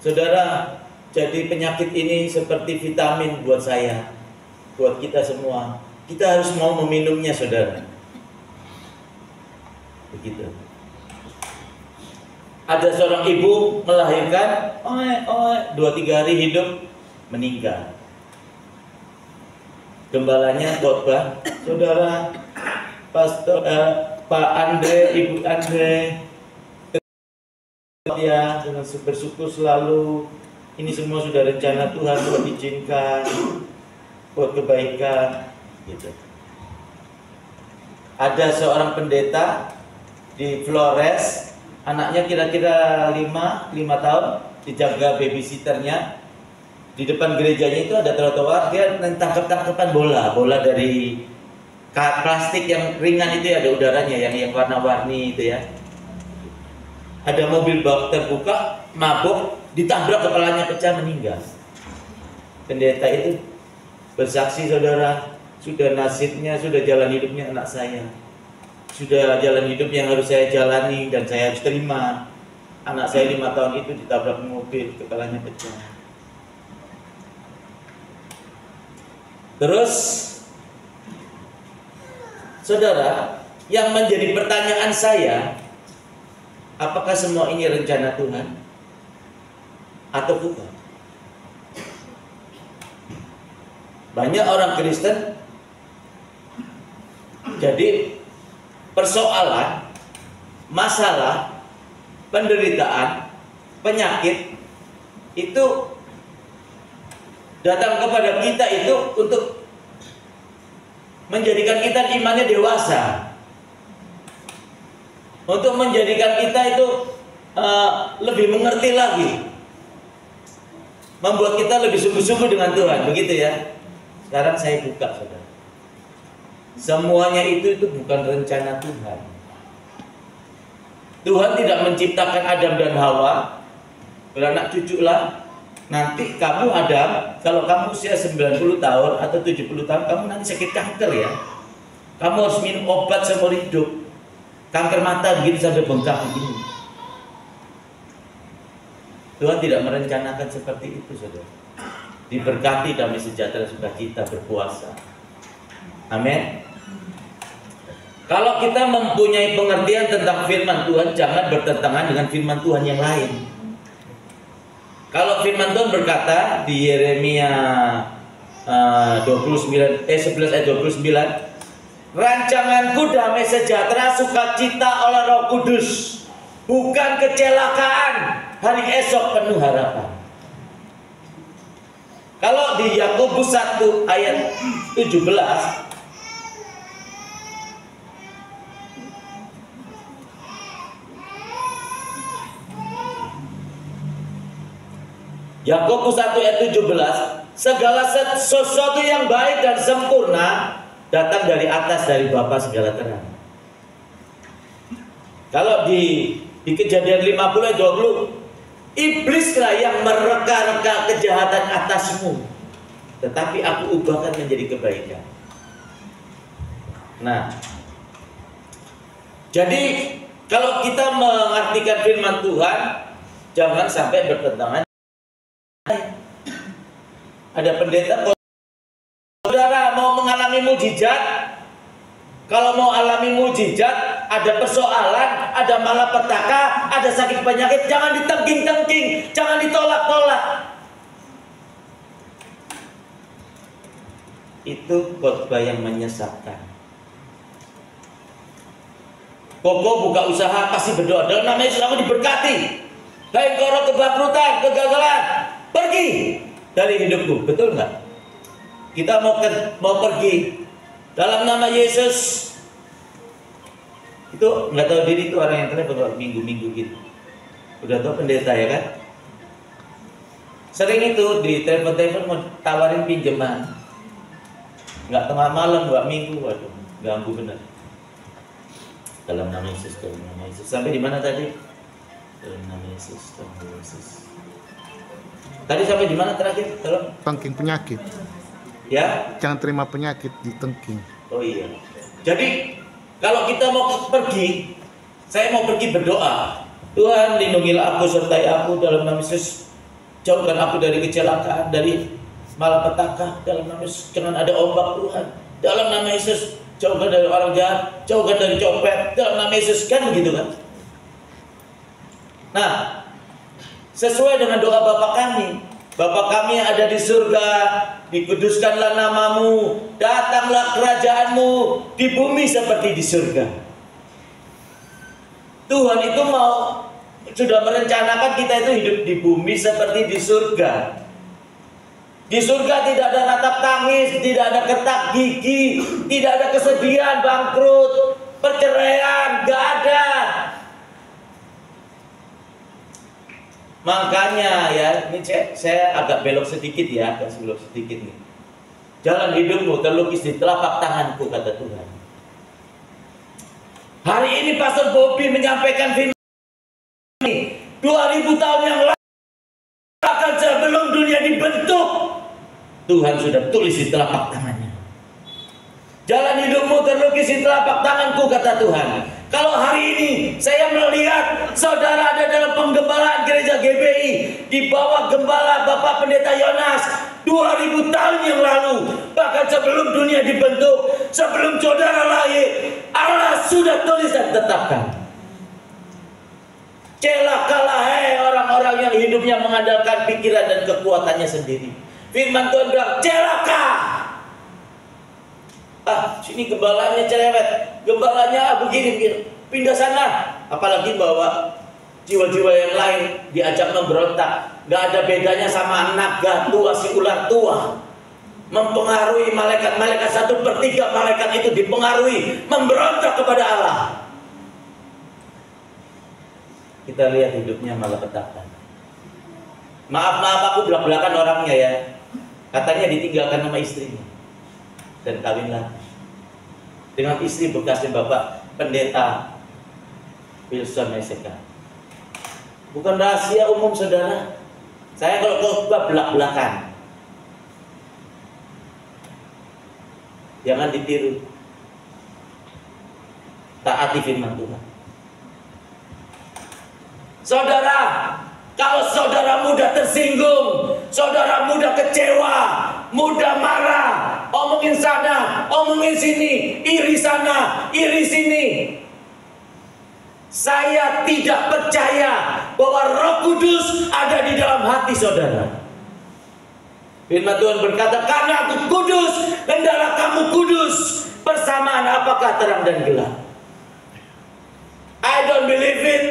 saudara, jadi penyakit ini seperti vitamin buat saya, buat kita semua. Kita harus mau meminumnya, saudara. Begitu. Ada seorang ibu melahirkan, 2-3 hari hidup, meninggal. Gembalanya khotbah, saudara, Pastor Pak Andre, Ibu Andre, ya, dengan bersyukur selalu. Ini semua sudah rencana Tuhan, buat diizinkan, buat kebaikan, gitu. Ada seorang pendeta di Flores, anaknya kira-kira 5 tahun, dijaga babysitternya. Di depan gerejanya itu ada trotoar, dia tangkap-tangkapan bola dari plastik yang ringan itu, ada udaranya, yang warna-warni itu ya. ada mobil bak terbuka, mabuk, ditabrak kepalanya pecah, meninggal. Pendeta itu bersaksi, saudara, sudah nasibnya, sudah jalan hidupnya anak saya, sudah jalan hidup yang harus saya jalani dan saya harus terima. Anak saya 5 tahun itu ditabrak mobil, kepalanya pecah. Terus, saudara, yang menjadi pertanyaan saya, apakah semua ini rencana Tuhan atau bukan? Banyak orang Kristen jadi persoalan, masalah, penderitaan, penyakit itu datang kepada kita itu untuk menjadikan kita imannya dewasa, untuk menjadikan kita itu lebih mengerti lagi, membuat kita lebih sungguh-sungguh dengan Tuhan, begitu ya. Sekarang saya buka, saudara, semuanya itu bukan rencana Tuhan. Tuhan tidak menciptakan Adam dan Hawa beranak cuculah. Nanti kamu Adam, kalau kamu usia 90 tahun atau 70 tahun, kamu nanti sakit kanker ya. Kamu harus minum obat seumur hidup. Kanker mata begini sampai bengkak begini. Tuhan tidak merencanakan seperti itu, saudara. Diberkati, damai sejahtera, sukacita, berpuasa. Amin. Kalau kita mempunyai pengertian tentang firman Tuhan, jangan bertentangan dengan firman Tuhan yang lain. Kalau firman Tuhan berkata di Yeremia 11 ayat 29, rancanganku damai sejahtera, sukacita oleh Roh Kudus, bukan kecelakaan, hari esok penuh harapan. Kalau di Yakobus 1 ayat 17, Yakobus 1 ayat 17, segala sesuatu yang baik dan sempurna datang dari atas, dari Bapa segala terang. Kalau di Kejadian 50 ayat 20, iblislah yang mereka-reka kejahatan atasmu, tetapi aku ubahkan menjadi kebaikan. Nah, jadi kalau kita mengartikan firman Tuhan, jangan sampai bertentangan. Ada pendeta, saudara mau mengalami mujizat. Kalau mau alami mujizat, ada persoalan, ada malapetaka, ada sakit penyakit, jangan ditengking-tengking, jangan ditolak-tolak. Itu khotbah yang menyesatkan. Koko buka usaha, pasti berdoa, dalam nama Yesus aku diberkati. Hai roh kebangkrutan, kegagalan, pergi dari hidupku, betul nggak? Kita mau pergi dalam nama Yesus. Itu nggak tahu diri, itu orang yang telepon minggu-minggu gitu. Udah tahu pendeta ya kan? Sering itu di telepon-telepon mau tawarin pinjaman. Nggak tengah malam, nggak minggu, waduh, ganggu bener. Dalam nama Yesus, dalam nama Yesus. Sampai di mana tadi? Dalam nama Yesus, dalam nama Yesus. Tadi sampai di mana terakhir? Tolong. Tengking penyakit. Ya. Jangan terima penyakit di tengking. Oh iya. Jadi kalau kita mau pergi, saya mau pergi berdoa. Tuhan lindungilah aku, sertai aku dalam nama Yesus. Jauhkan aku dari kecelakaan, dari malapetaka dalam nama Yesus. Jangan ada ombak Tuhan. Dalam nama Yesus. Jauhkan dari orang jahat, jauhkan dari copet dalam nama Yesus, kan begitu kan? Nah, sesuai dengan doa Bapa kami. Bapa kami yang ada di surga, dikuduskanlah namamu, datanglah kerajaanmu di bumi seperti di surga. Tuhan itu sudah merencanakan kita itu hidup di bumi seperti di surga. Di surga tidak ada ratap tangis, tidak ada ketak gigi, tidak ada kesedihan, bangkrut, perceraian, gak ada. Makanya ya, ini saya agak belok sedikit ya, agak belok sedikit nih. Jalan hidupmu terlukis di telapak tanganku, kata Tuhan. Hari ini Pastor Bobby menyampaikan firman 2000 tahun yang lalu, bahkan sebelum dunia dibentuk, Tuhan sudah tulis di telapak tangannya. Jalan hidupmu terlukis di telapak tanganku, kata Tuhan. Kalau hari ini saya melihat saudara ada dalam penggembalaan gereja GBI di bawah gembala Bapak Pendeta Yonas 2000 tahun yang lalu, bahkan sebelum dunia dibentuk, sebelum saudara lahir, Allah sudah tulis dan tetapkan. Celakalah hai orang-orang yang hidupnya mengandalkan pikiran dan kekuatannya sendiri. Firman Tuhan bilang, celaka. Sini gembalanya cerewet, gembalanya begini, pindah sana. Apalagi bawa jiwa-jiwa yang lain diajak memberontak. Gak ada bedanya sama naga tua, si ular tua, mempengaruhi malaikat-malaikat. 1/3 malaikat itu dipengaruhi memberontak kepada Allah. Kita lihat hidupnya malah petaka. Maaf aku belak-belakan orangnya ya. Katanya ditinggalkan sama istrinya dan kawin lagi dengan istri bekasnya Bapak Pendeta Wilson Meseka. Bukan rahasia umum, saudara. Saya kalau khotbah belak-belakan. Jangan ditiru. Taati firman Tuhan. Saudara, kalau saudara mudah tersinggung, saudara mudah kecewa, mudah marah, omongin sana, omongin sini, iri sana, iri sini, saya tidak percaya bahwa Roh Kudus ada di dalam hati saudara. Firman Tuhan berkata, karena aku kudus, hendaklah kamu kudus. Persamaan apakah terang dan gelap? I don't believe it.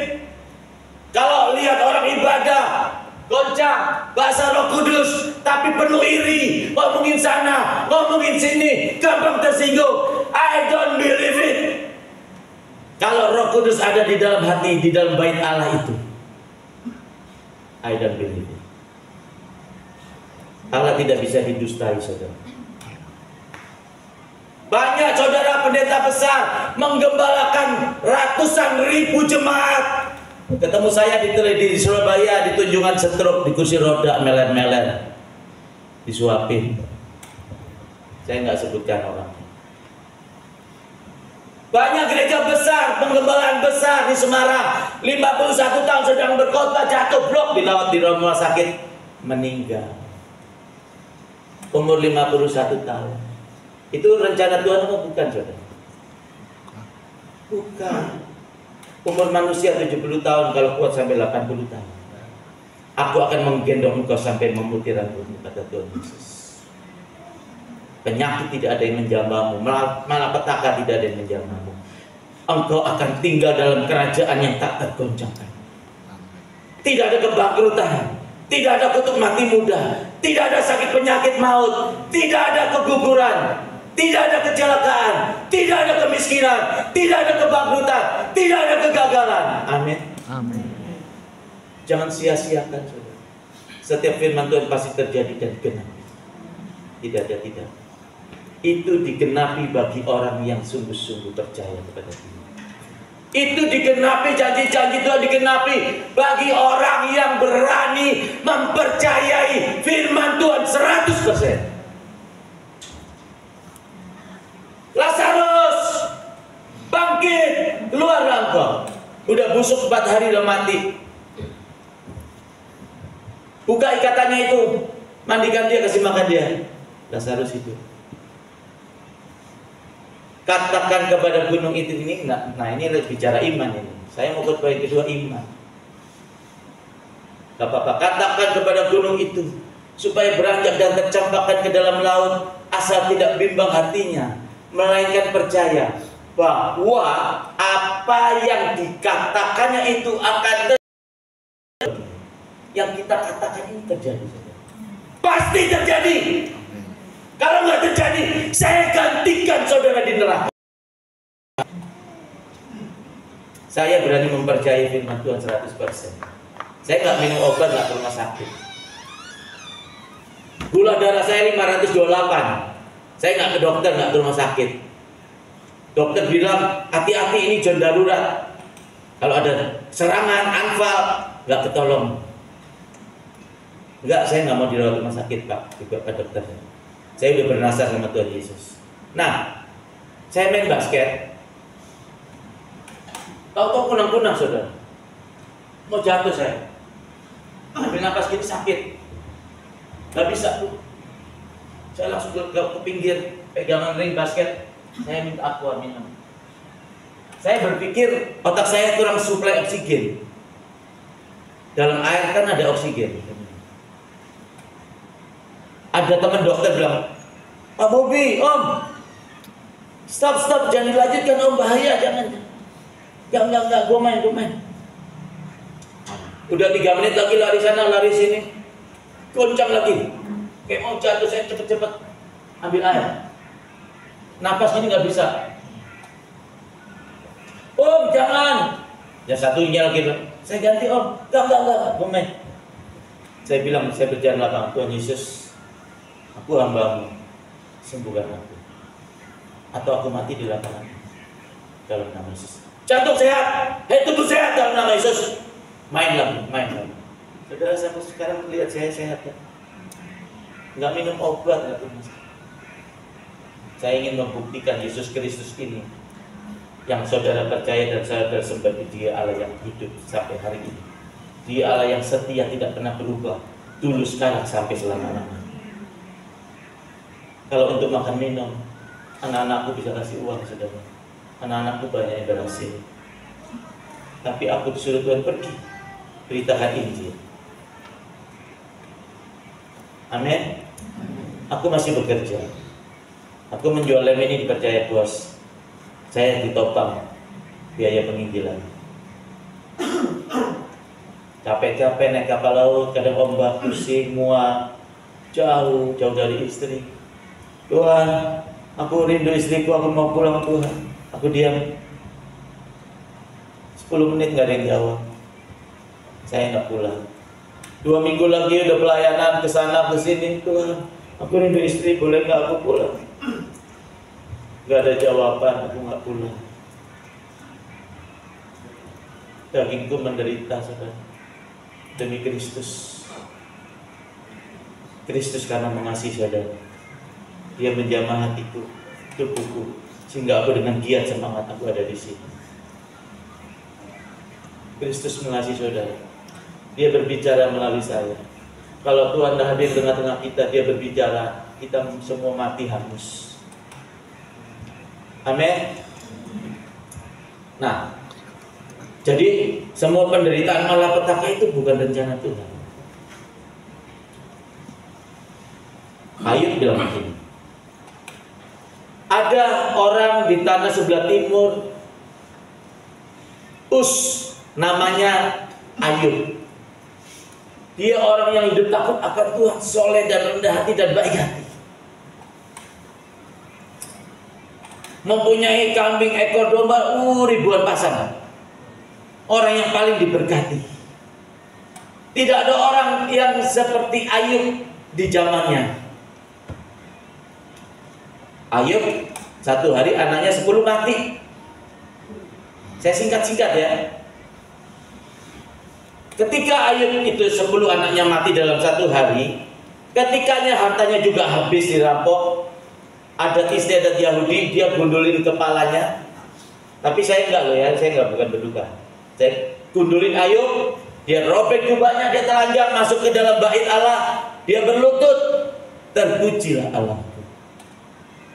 Kalau lihat orang ibadah, goncang, bahasa Roh Kudus, tapi penuh iri, ngomongin sana, ngomongin sini, gampang tersinggung. I don't believe it. Kalau Roh Kudus ada di dalam hati, di dalam bait Allah itu, I don't believe it. Allah tidak bisa didustai, saudara. Banyak saudara pendeta besar menggembalakan ratusan ribu jemaat. Ketemu saya di Surabaya, di Tunjungan Setruk, di kursi roda, meler-meler, disuapin. Saya nggak sebutkan orangnya. Banyak gereja besar, penggembalaan besar di Semarang, 51 tahun sedang berkhotbah, jatuh blok, dilawat di rumah sakit, meninggal. Umur 51 tahun. Itu rencana Tuhan apa bukan, saudara? Bukan. Umur manusia 70 tahun, kalau kuat sampai 80 tahun. Aku akan menggendong engkau sampai memutih rambutmu, kata Tuhan Yesus. Penyakit tidak ada yang menjamahmu, malapetaka tidak ada yang menjamahmu. Engkau akan tinggal dalam kerajaan yang tak tergoncangkan. Tidak ada kebangkrutan, tidak ada kutuk mati muda, tidak ada sakit penyakit maut, tidak ada keguguran, tidak ada kecelakaan, tidak ada kemiskinan, tidak ada kebangkrutan, tidak ada kegagalan. Amin. Amin. Jangan sia-siakan, saudara. Setiap firman Tuhan pasti terjadi dan genap. Tidak ada tidak. Itu digenapi bagi orang yang sungguh-sungguh percaya kepada Dia. Itu digenapi, janji-janji Tuhan digenapi bagi orang yang berani mempercayai firman Tuhan 100%. Lazarus, bangkit, keluarlah engkau. Udah busuk 4 hari udah mati. Buka ikatannya itu, mandikan dia, kasih makan dia. Lazarus itu. Katakan kepada gunung itu ini, nah ini bicara iman ini. Saya mau khotbah yang kedua, iman. Gak apa-apa, katakan kepada gunung itu supaya beranjak dan tercampakkan ke dalam laut, asal tidak bimbang hatinya, melainkan percaya bahwa apa yang dikatakannya itu akan terjadi. Yang kita katakan ini terjadi. Pasti terjadi. Kalau nggak terjadi, saya gantikan saudara di neraka. Saya berani mempercayai firman Tuhan 100%. Saya nggak minum obat, nggak ke rumah sakit. Gula darah saya 528. Saya nggak ke dokter, nggak ke rumah sakit. Dokter bilang, hati-hati ini zona darurat. Kalau ada serangan, anfal, nggak ketolong. Enggak, saya nggak mau dirawat rumah sakit, Pak, juga Pak dokter. Saya udah bernasar sama Tuhan Yesus. Nah, saya main basket. Tahu-tahu kunang-kunang, saudara. Mau jatuh saya. Ambil napas gini sakit. Nggak bisa tuh. Saya langsung ke pinggir, pegangan ring basket. Saya minta aqua minum. Saya berpikir otak saya kurang suplai oksigen. Dalam air kan ada oksigen. Ada teman dokter bilang, Pak Bobi, Om, stop, jangan dilanjutkan Om, bahaya, jangan. Enggak, gue main. Udah 3 menit lagi lari sana, lari sini, goncang lagi, kayak mau jatuh, saya cepet-cepet ambil air. Napas ini nggak bisa. Om, jangan. Yang satunya lagi, saya ganti Om, enggak, gue main. Saya bilang, saya berjalan lapang, Tuhan Yesus, aku hamba-Mu, sembuhkan aku. Atau aku mati di lapangan dalam nama Yesus. Jantung sehat, tubuh sehat dalam nama Yesus. Main lagi. Saudara, sampai sekarang melihat saya sehat ya. Nggak minum obat, nggak minum. Saya ingin membuktikan Yesus Kristus ini yang saudara percaya dan saudara sembah, Dia Allah yang hidup sampai hari ini. Dia Allah yang setia, tidak pernah berubah, dulu, sekarang, sampai selama-lamanya. Kalau untuk makan minum, anak-anakku bisa kasih uang, saudara. Anak-anakku banyak yang berhasil. Tapi aku disuruh Tuhan pergi, beritakan Injil. Amin. Aku masih bekerja. Aku menjual lem ini dipercaya bos. Saya ditopang biaya penginjilan. Capek-capek naik kapal laut, kadang ombak, pusing, muak, jauh dari istri. Tuhan, aku rindu istriku, aku mau pulang Tuhan. Aku diam 10 menit nggak ada yang jawab. Saya nggak pulang. 2 minggu lagi udah pelayanan ke sana ke sini. Tuhan, aku rindu istri, boleh nggak aku pulang? Nggak ada jawaban, aku nggak pulang. Dagingku menderita, saudara, demi Kristus. Kristus karena mengasihi saudara, Dia menjamah hatiku, tubuhku, sehingga aku dengan giat semangat aku ada di sini. Kristus mengasihi saudara, Dia berbicara melalui saya. Kalau Tuhan dah hadir tengah-tengah kita, Dia berbicara, kita semua mati hangus. Amin. Nah, jadi semua penderitaan malapetaka itu bukan rencana Tuhan. Ayub bilang begini, ada orang di tanah sebelah timur, namanya Ayub. Dia orang yang hidup takut akan Tuhan, soleh dan rendah hati dan baik hati. Mempunyai kambing ekor domba ribuan pasang. Orang yang paling diberkati. Tidak ada orang yang seperti Ayub di zamannya. Ayub satu hari anaknya 10 mati. Saya singkat-singkat ya. Ketika Ayub itu 10 anaknya mati dalam satu hari, ketikanya hartanya juga habis dirampok. Adat istiadat Yahudi, dia gundulin kepalanya. Tapi saya enggak loh ya, saya enggak, bukan berduka. Saya gundulin Ayub, dia robek jubahnya, dia telanjang masuk ke dalam bait Allah. Dia berlutut, terpujilah Allah.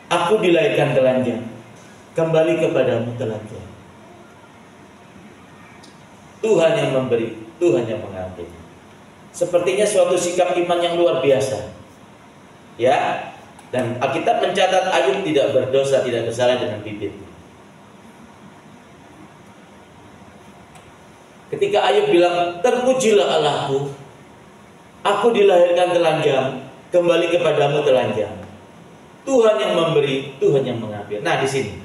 Aku dilahirkan telanjang, kembali kepadamu telanjang. Tuhan yang memberi, Tuhan yang mengambil. Sepertinya suatu sikap iman yang luar biasa. Ya, dan Alkitab mencatat Ayub tidak berdosa, tidak bersalah dengan bibirnya. Ketika Ayub bilang, terpujilah Allahku, aku dilahirkan telanjang, kembali kepadamu telanjang. Tuhan yang memberi, Tuhan yang mengambil. Nah, di sini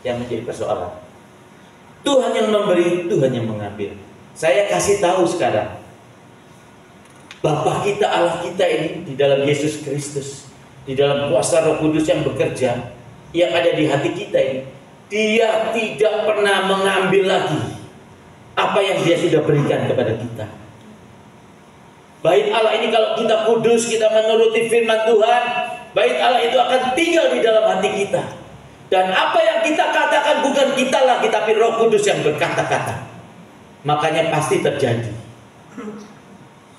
yang menjadi persoalan. Tuhan yang memberi, Tuhan yang mengambil. Saya kasih tahu sekarang, Bapa kita, Allah kita ini di dalam Yesus Kristus, di dalam kuasa Roh Kudus yang bekerja, yang ada di hati kita ini, Dia tidak pernah mengambil lagi apa yang Dia sudah berikan kepada kita. Bait Allah ini kalau kita kudus, kita menuruti firman Tuhan, bait Allah itu akan tinggal di dalam hati kita. Dan apa yang kita katakan bukan kita lagi, tapi Roh Kudus yang berkata-kata. Makanya pasti terjadi.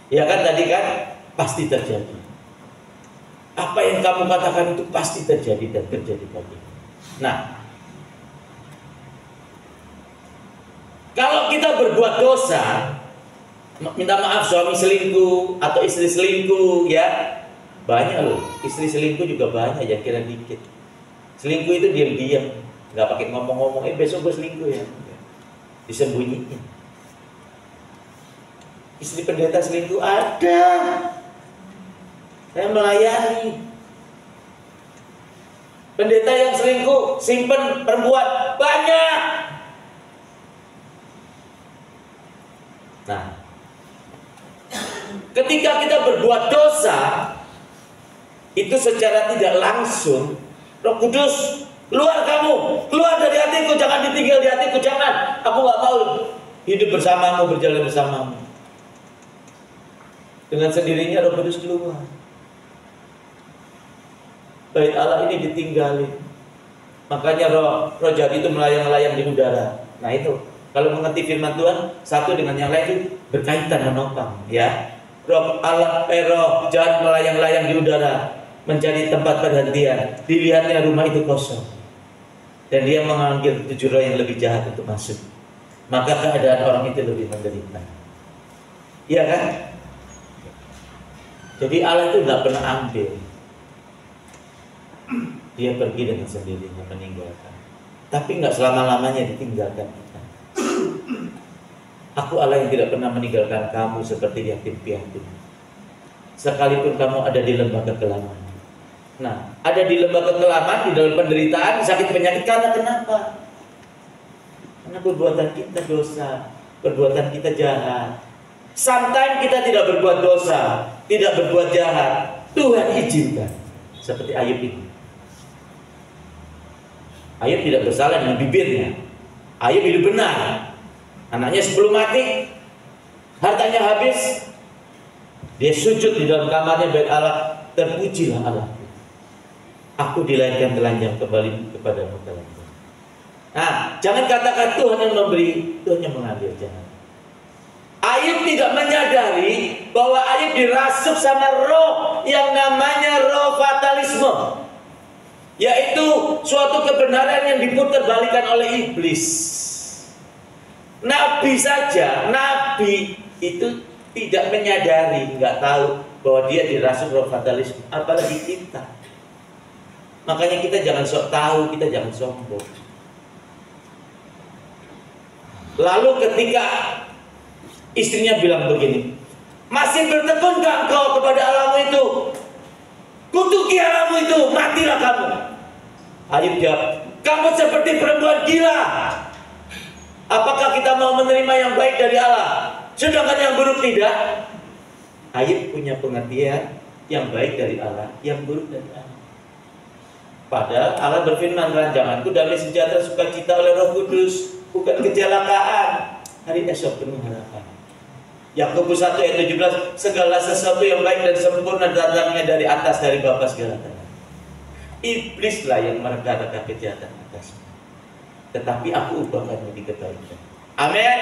Ya kan tadi kan? Pasti terjadi. Apa yang kamu katakan itu pasti terjadi dan terjadi tadi. Nah, kalau kita berbuat dosa, minta maaf suami selingkuh atau istri selingkuh, ya banyak loh. Istri selingkuh juga banyak, jangan kira dikit. Selingkuh itu diam-diam, nggak pakai ngomong-ngomong. Besok gue selingkuh ya, disembunyiin. Istri pendeta selingkuh ada, saya melayani. Pendeta yang selingkuh simpen perempuan banyak. Nah, ketika kita berbuat dosa, itu secara tidak langsung Roh Kudus, keluar kamu, keluar dari hatiku, jangan ditinggal di hatiku, jangan. Aku gak mau hidup bersamamu, berjalan bersamamu. Dengan sendirinya Roh Kudus keluar. Bait Allah ini ditinggalin. Makanya roh jahat itu melayang-layang di udara. Nah itu, kalau mengerti firman Tuhan, satu dengan yang lain itu berkaitan, menopang, ya. Roh jahat melayang-layang di udara, mencari tempat perhentian. Dilihatnya rumah itu kosong, dan dia memanggil 7 roh yang lebih jahat untuk masuk. Maka keadaan orang itu lebih menderita. Iya kan? Jadi Allah itu nggak pernah ambil. Dia pergi dengan sendirinya, meninggalkan. Tapi nggak selama-lamanya ditinggalkan kita. Aku Allah yang tidak pernah meninggalkan kamu seperti yatim piatu. Sekalipun kamu ada di lembah kekelaman. Nah, ada di lembah kekelaman, di dalam penderitaan, sakit penyakit, karena kenapa? Karena perbuatan kita dosa, perbuatan kita jahat. Sometimes kita tidak berbuat dosa, tidak berbuat jahat, Tuhan izinkan. Seperti Ayub ini. Ayub tidak bersalah dengan bibirnya. Ayub hidup benar. Anaknya sebelum mati, hartanya habis, dia sujud di dalam kamarnya bait Allah. Terpujilah Allah. Aku dilahirkan telanjang, kembali kepadamu telanjang. Nah, jangan katakan Tuhan yang memberi, Tuhan yang mengambil, jangan. Ayub tidak menyadari bahwa Ayub dirasuk sama roh yang namanya roh fatalisme, yaitu suatu kebenaran yang diputerbalikan oleh iblis. Nabi saja, nabi itu tidak menyadari, nggak tahu bahwa dia dirasuk roh fatalisme, apalagi kita. Makanya kita jangan sok tahu, kita jangan sombong. Lalu ketika istrinya bilang begini, masih bertekunkah engkau kepada Allahmu itu? Kutuki Allahmu itu, matilah kamu. Ayub jawab, kamu seperti perempuan gila. Apakah kita mau menerima yang baik dari Allah, sedangkan yang buruk tidak? Ayub punya pengertian, yang baik dari Allah, yang buruk dari Allah. Padahal Allah berfirman, rancanganku damai sejahtera sukacita oleh Roh Kudus, bukan kecelakaan. Hari esok penuh harapan. Yakobus 1 ayat 17, segala sesuatu yang baik dan sempurna datangnya dari atas, dari Bapa segala-galanya. Iblislah yang mereka-reka kejahatan atasmu, tetapi aku ubahkan menjadi kebaikan. Amin.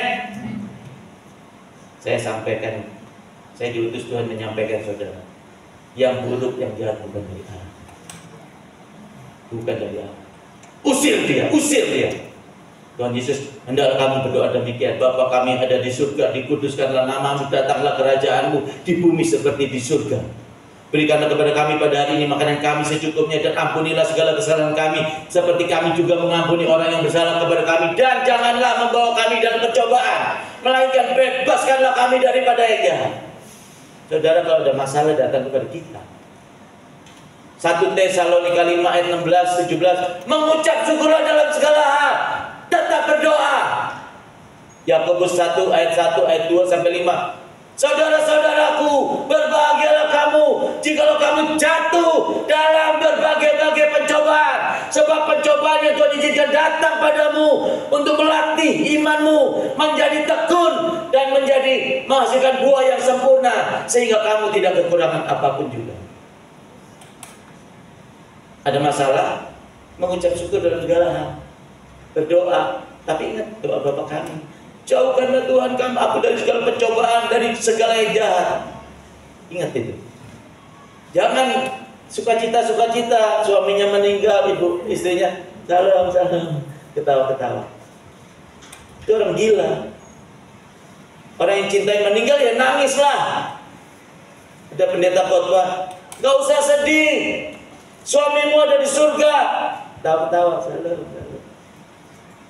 Saya sampaikan, saya diutus Tuhan menyampaikan saudara, yang buruk, yang jahat bukan dari Allah. Bukan dari Allah. Usir dia, usir dia. Tuhan Yesus, hendaklah kami berdoa demikian. Bapa kami yang ada di surga, dikuduskanlah namamu, datanglah kerajaanmu di bumi seperti di surga. Berikanlah kepada kami pada hari ini makanan kami secukupnya, dan ampunilah segala kesalahan kami seperti kami juga mengampuni orang yang bersalah kepada kami, dan janganlah membawa kami dalam pencobaan, melainkan bebaskanlah kami daripada yang jahat. Saudara, kalau ada masalah datang kepada kita. 1 Tesalonika 5 ayat 16-17, mengucap syukurlah dalam segala hal, tetap berdoa. Yakobus 1 ayat 2 sampai 5. Saudara-saudaraku, berbahagialah kamu jikalau kamu jatuh dalam berbagai-bagai pencobaan, sebab pencobaan yang Tuhan izinkan datang padamu untuk melatih imanmu menjadi tekun dan menjadi menghasilkan buah yang sempurna sehingga kamu tidak kekurangan apapun juga. Ada masalah, mengucap syukur dalam segala hal, berdoa, tapi ingat doa Bapa kami, jauhkanlah Tuhan kami aku dari segala pencobaan, dari segala yang jahat. Ingat itu. Jangan sukacita, suaminya meninggal, istrinya salam, ketawa. Itu orang gila. Orang yang cintai meninggal ya nangislah. Ada pendeta khotbah, gak usah sedih, suamimu ada di surga. Tawa, salam.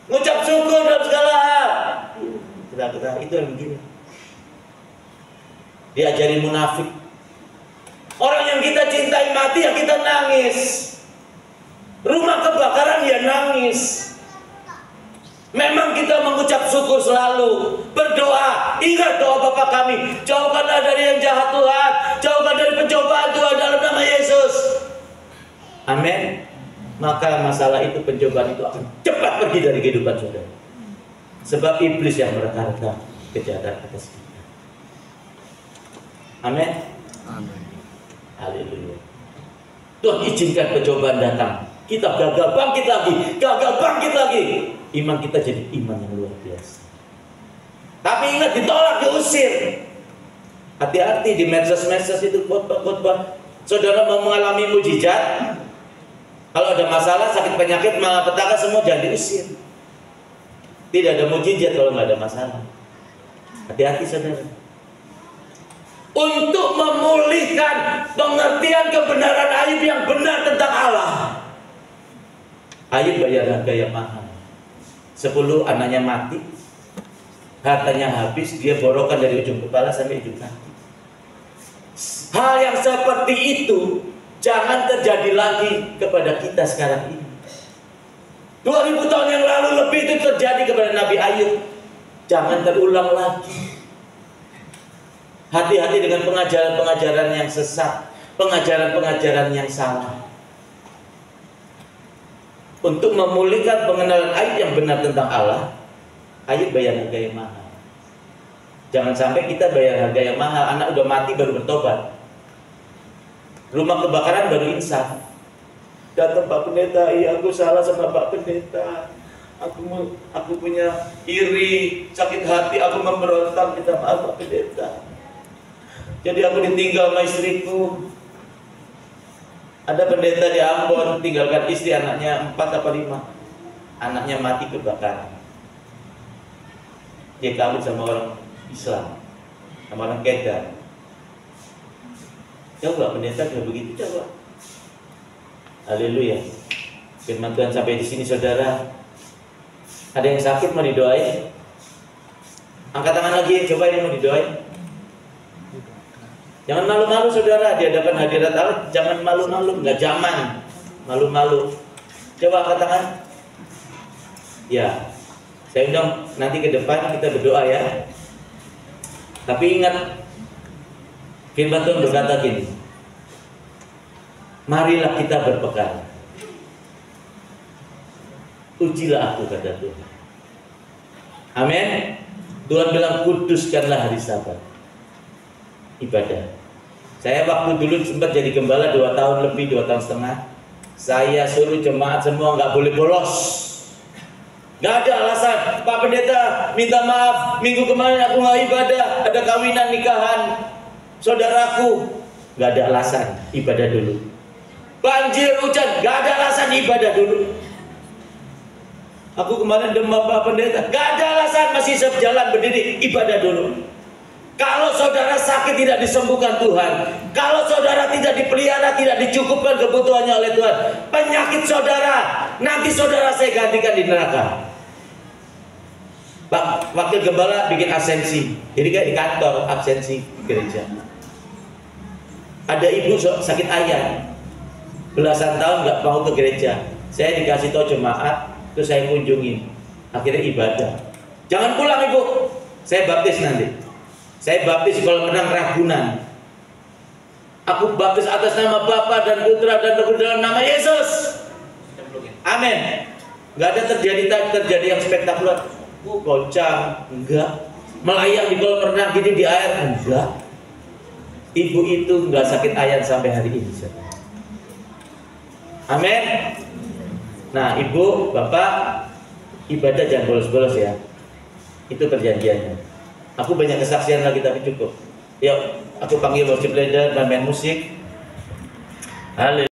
Ngucap syukur dalam segala hal. Ketawa, itu orang gila. Diajari munafik. Orang yang kita cintai mati ya kita nangis. Rumah kebakaran ya nangis. Memang kita mengucap syukur selalu, berdoa. Ingat doa Bapa kami, jauhkanlah dari yang jahat Tuhan, jauhkan dari pencobaan Tuhan dalam nama Yesus. Amin. Maka masalah itu, pencobaan itu akan cepat pergi dari kehidupan saudara. Sebab iblis yang merekarkan kejahatan atas kita. Amin. Amin. Haleluya. Tuhan izinkan pencobaan datang. Kita gagal bangkit lagi. Iman kita jadi iman yang luar biasa. Tapi ingat, ditolak, diusir. Hati-hati di medsos-medsos itu khotbah. Saudara mau mengalami mujizat, kalau ada masalah, sakit penyakit, malapetaka semua jangan diusir. Tidak ada mujizat kalau nggak ada masalah. Hati-hati saudara. Untuk memulihkan pengertian kebenaran Ayub yang benar tentang Allah, Ayub bayar harga yang mahal. 10 anaknya mati, hartanya habis, dia borokan dari ujung kepala sampai ujung kaki. Hal yang seperti itu jangan terjadi lagi kepada kita sekarang ini. 2000 tahun yang lalu lebih itu terjadi kepada Nabi Ayub. Jangan terulang lagi. Hati-hati dengan pengajaran-pengajaran yang sesat, pengajaran-pengajaran yang salah. Untuk memulihkan pengenalan Ayub yang benar tentang Allah, Ayub bayar harga yang mahal. Jangan sampai kita bayar harga yang mahal, anak udah mati baru bertobat, rumah kebakaran baru insaf. Datang Pak Pendeta, iya aku salah sama Pak Pendeta, aku punya iri, sakit hati, aku memberontak, minta maaf Pak Pendeta. Jadi aku ditinggal sama istriku. Ada pendeta di Ambon tinggalkan istri, anaknya 4 atau 5. Anaknya mati kebakaran. Dia kawin sama orang Islam, sama orang Kedar. Coba pendeta sudah begitu, coba. Haleluya. Firman Tuhan sampai di sini saudara. Ada yang sakit mau didoain? Angkat tangan lagi, coba ini mau didoain. Jangan malu-malu saudara di hadapan hadirat Allah. Jangan malu-malu, nggak zaman malu-malu. Coba angkat tangan. Ya, saya undang nanti ke depan kita berdoa ya. Tapi ingat, firman Tuhan berkata gini, marilah kita berpekar. Ujilah aku, kata Tuhan. Amin. Tuhan bilang kuduskanlah hari Sabat. Ibadah. Saya waktu dulu sempat jadi gembala 2 tahun lebih, 2 tahun setengah. Saya suruh jemaat semua nggak boleh bolos. Nggak ada alasan. Pak Pendeta minta maaf, minggu kemarin aku nggak ibadah, ada kawinan nikahan saudaraku. Nggak ada alasan, ibadah dulu. Banjir hujan, nggak ada alasan, ibadah dulu. Aku kemarin demam Pak Pendeta, nggak ada alasan, masih sejalan berdiri, ibadah dulu. Kalau saudara sakit tidak disembuhkan Tuhan, kalau saudara tidak dipelihara, tidak dicukupkan kebutuhannya oleh Tuhan, penyakit saudara, nanti saudara saya gantikan di neraka. Pak Wakil Gembala bikin absensi, jadi kayak di kantor absensi gereja. Ada ibu sakit ayam, belasan tahun nggak mau ke gereja. Saya dikasih tahu jemaat, terus saya kunjungin, akhirnya ibadah. Jangan pulang ibu, saya baptis nanti. Saya baptis di kolam renang Ragunan. Aku baptis atas nama Bapa dan Putra dan Roh Kudus dalam nama Yesus. Amin. Nggak ada terjadi yang spektakuler. Goncang, enggak. Melayang di kolam renang gini di air, enggak. Ibu itu nggak sakit ayan sampai hari ini. Amin. Nah, ibu, bapak, ibadah jangan bolos-bolos ya. Itu perjanjiannya. Aku banyak kesaksian lagi tapi cukup. Yuk, aku panggil worship leader dan main musik. Haleluya.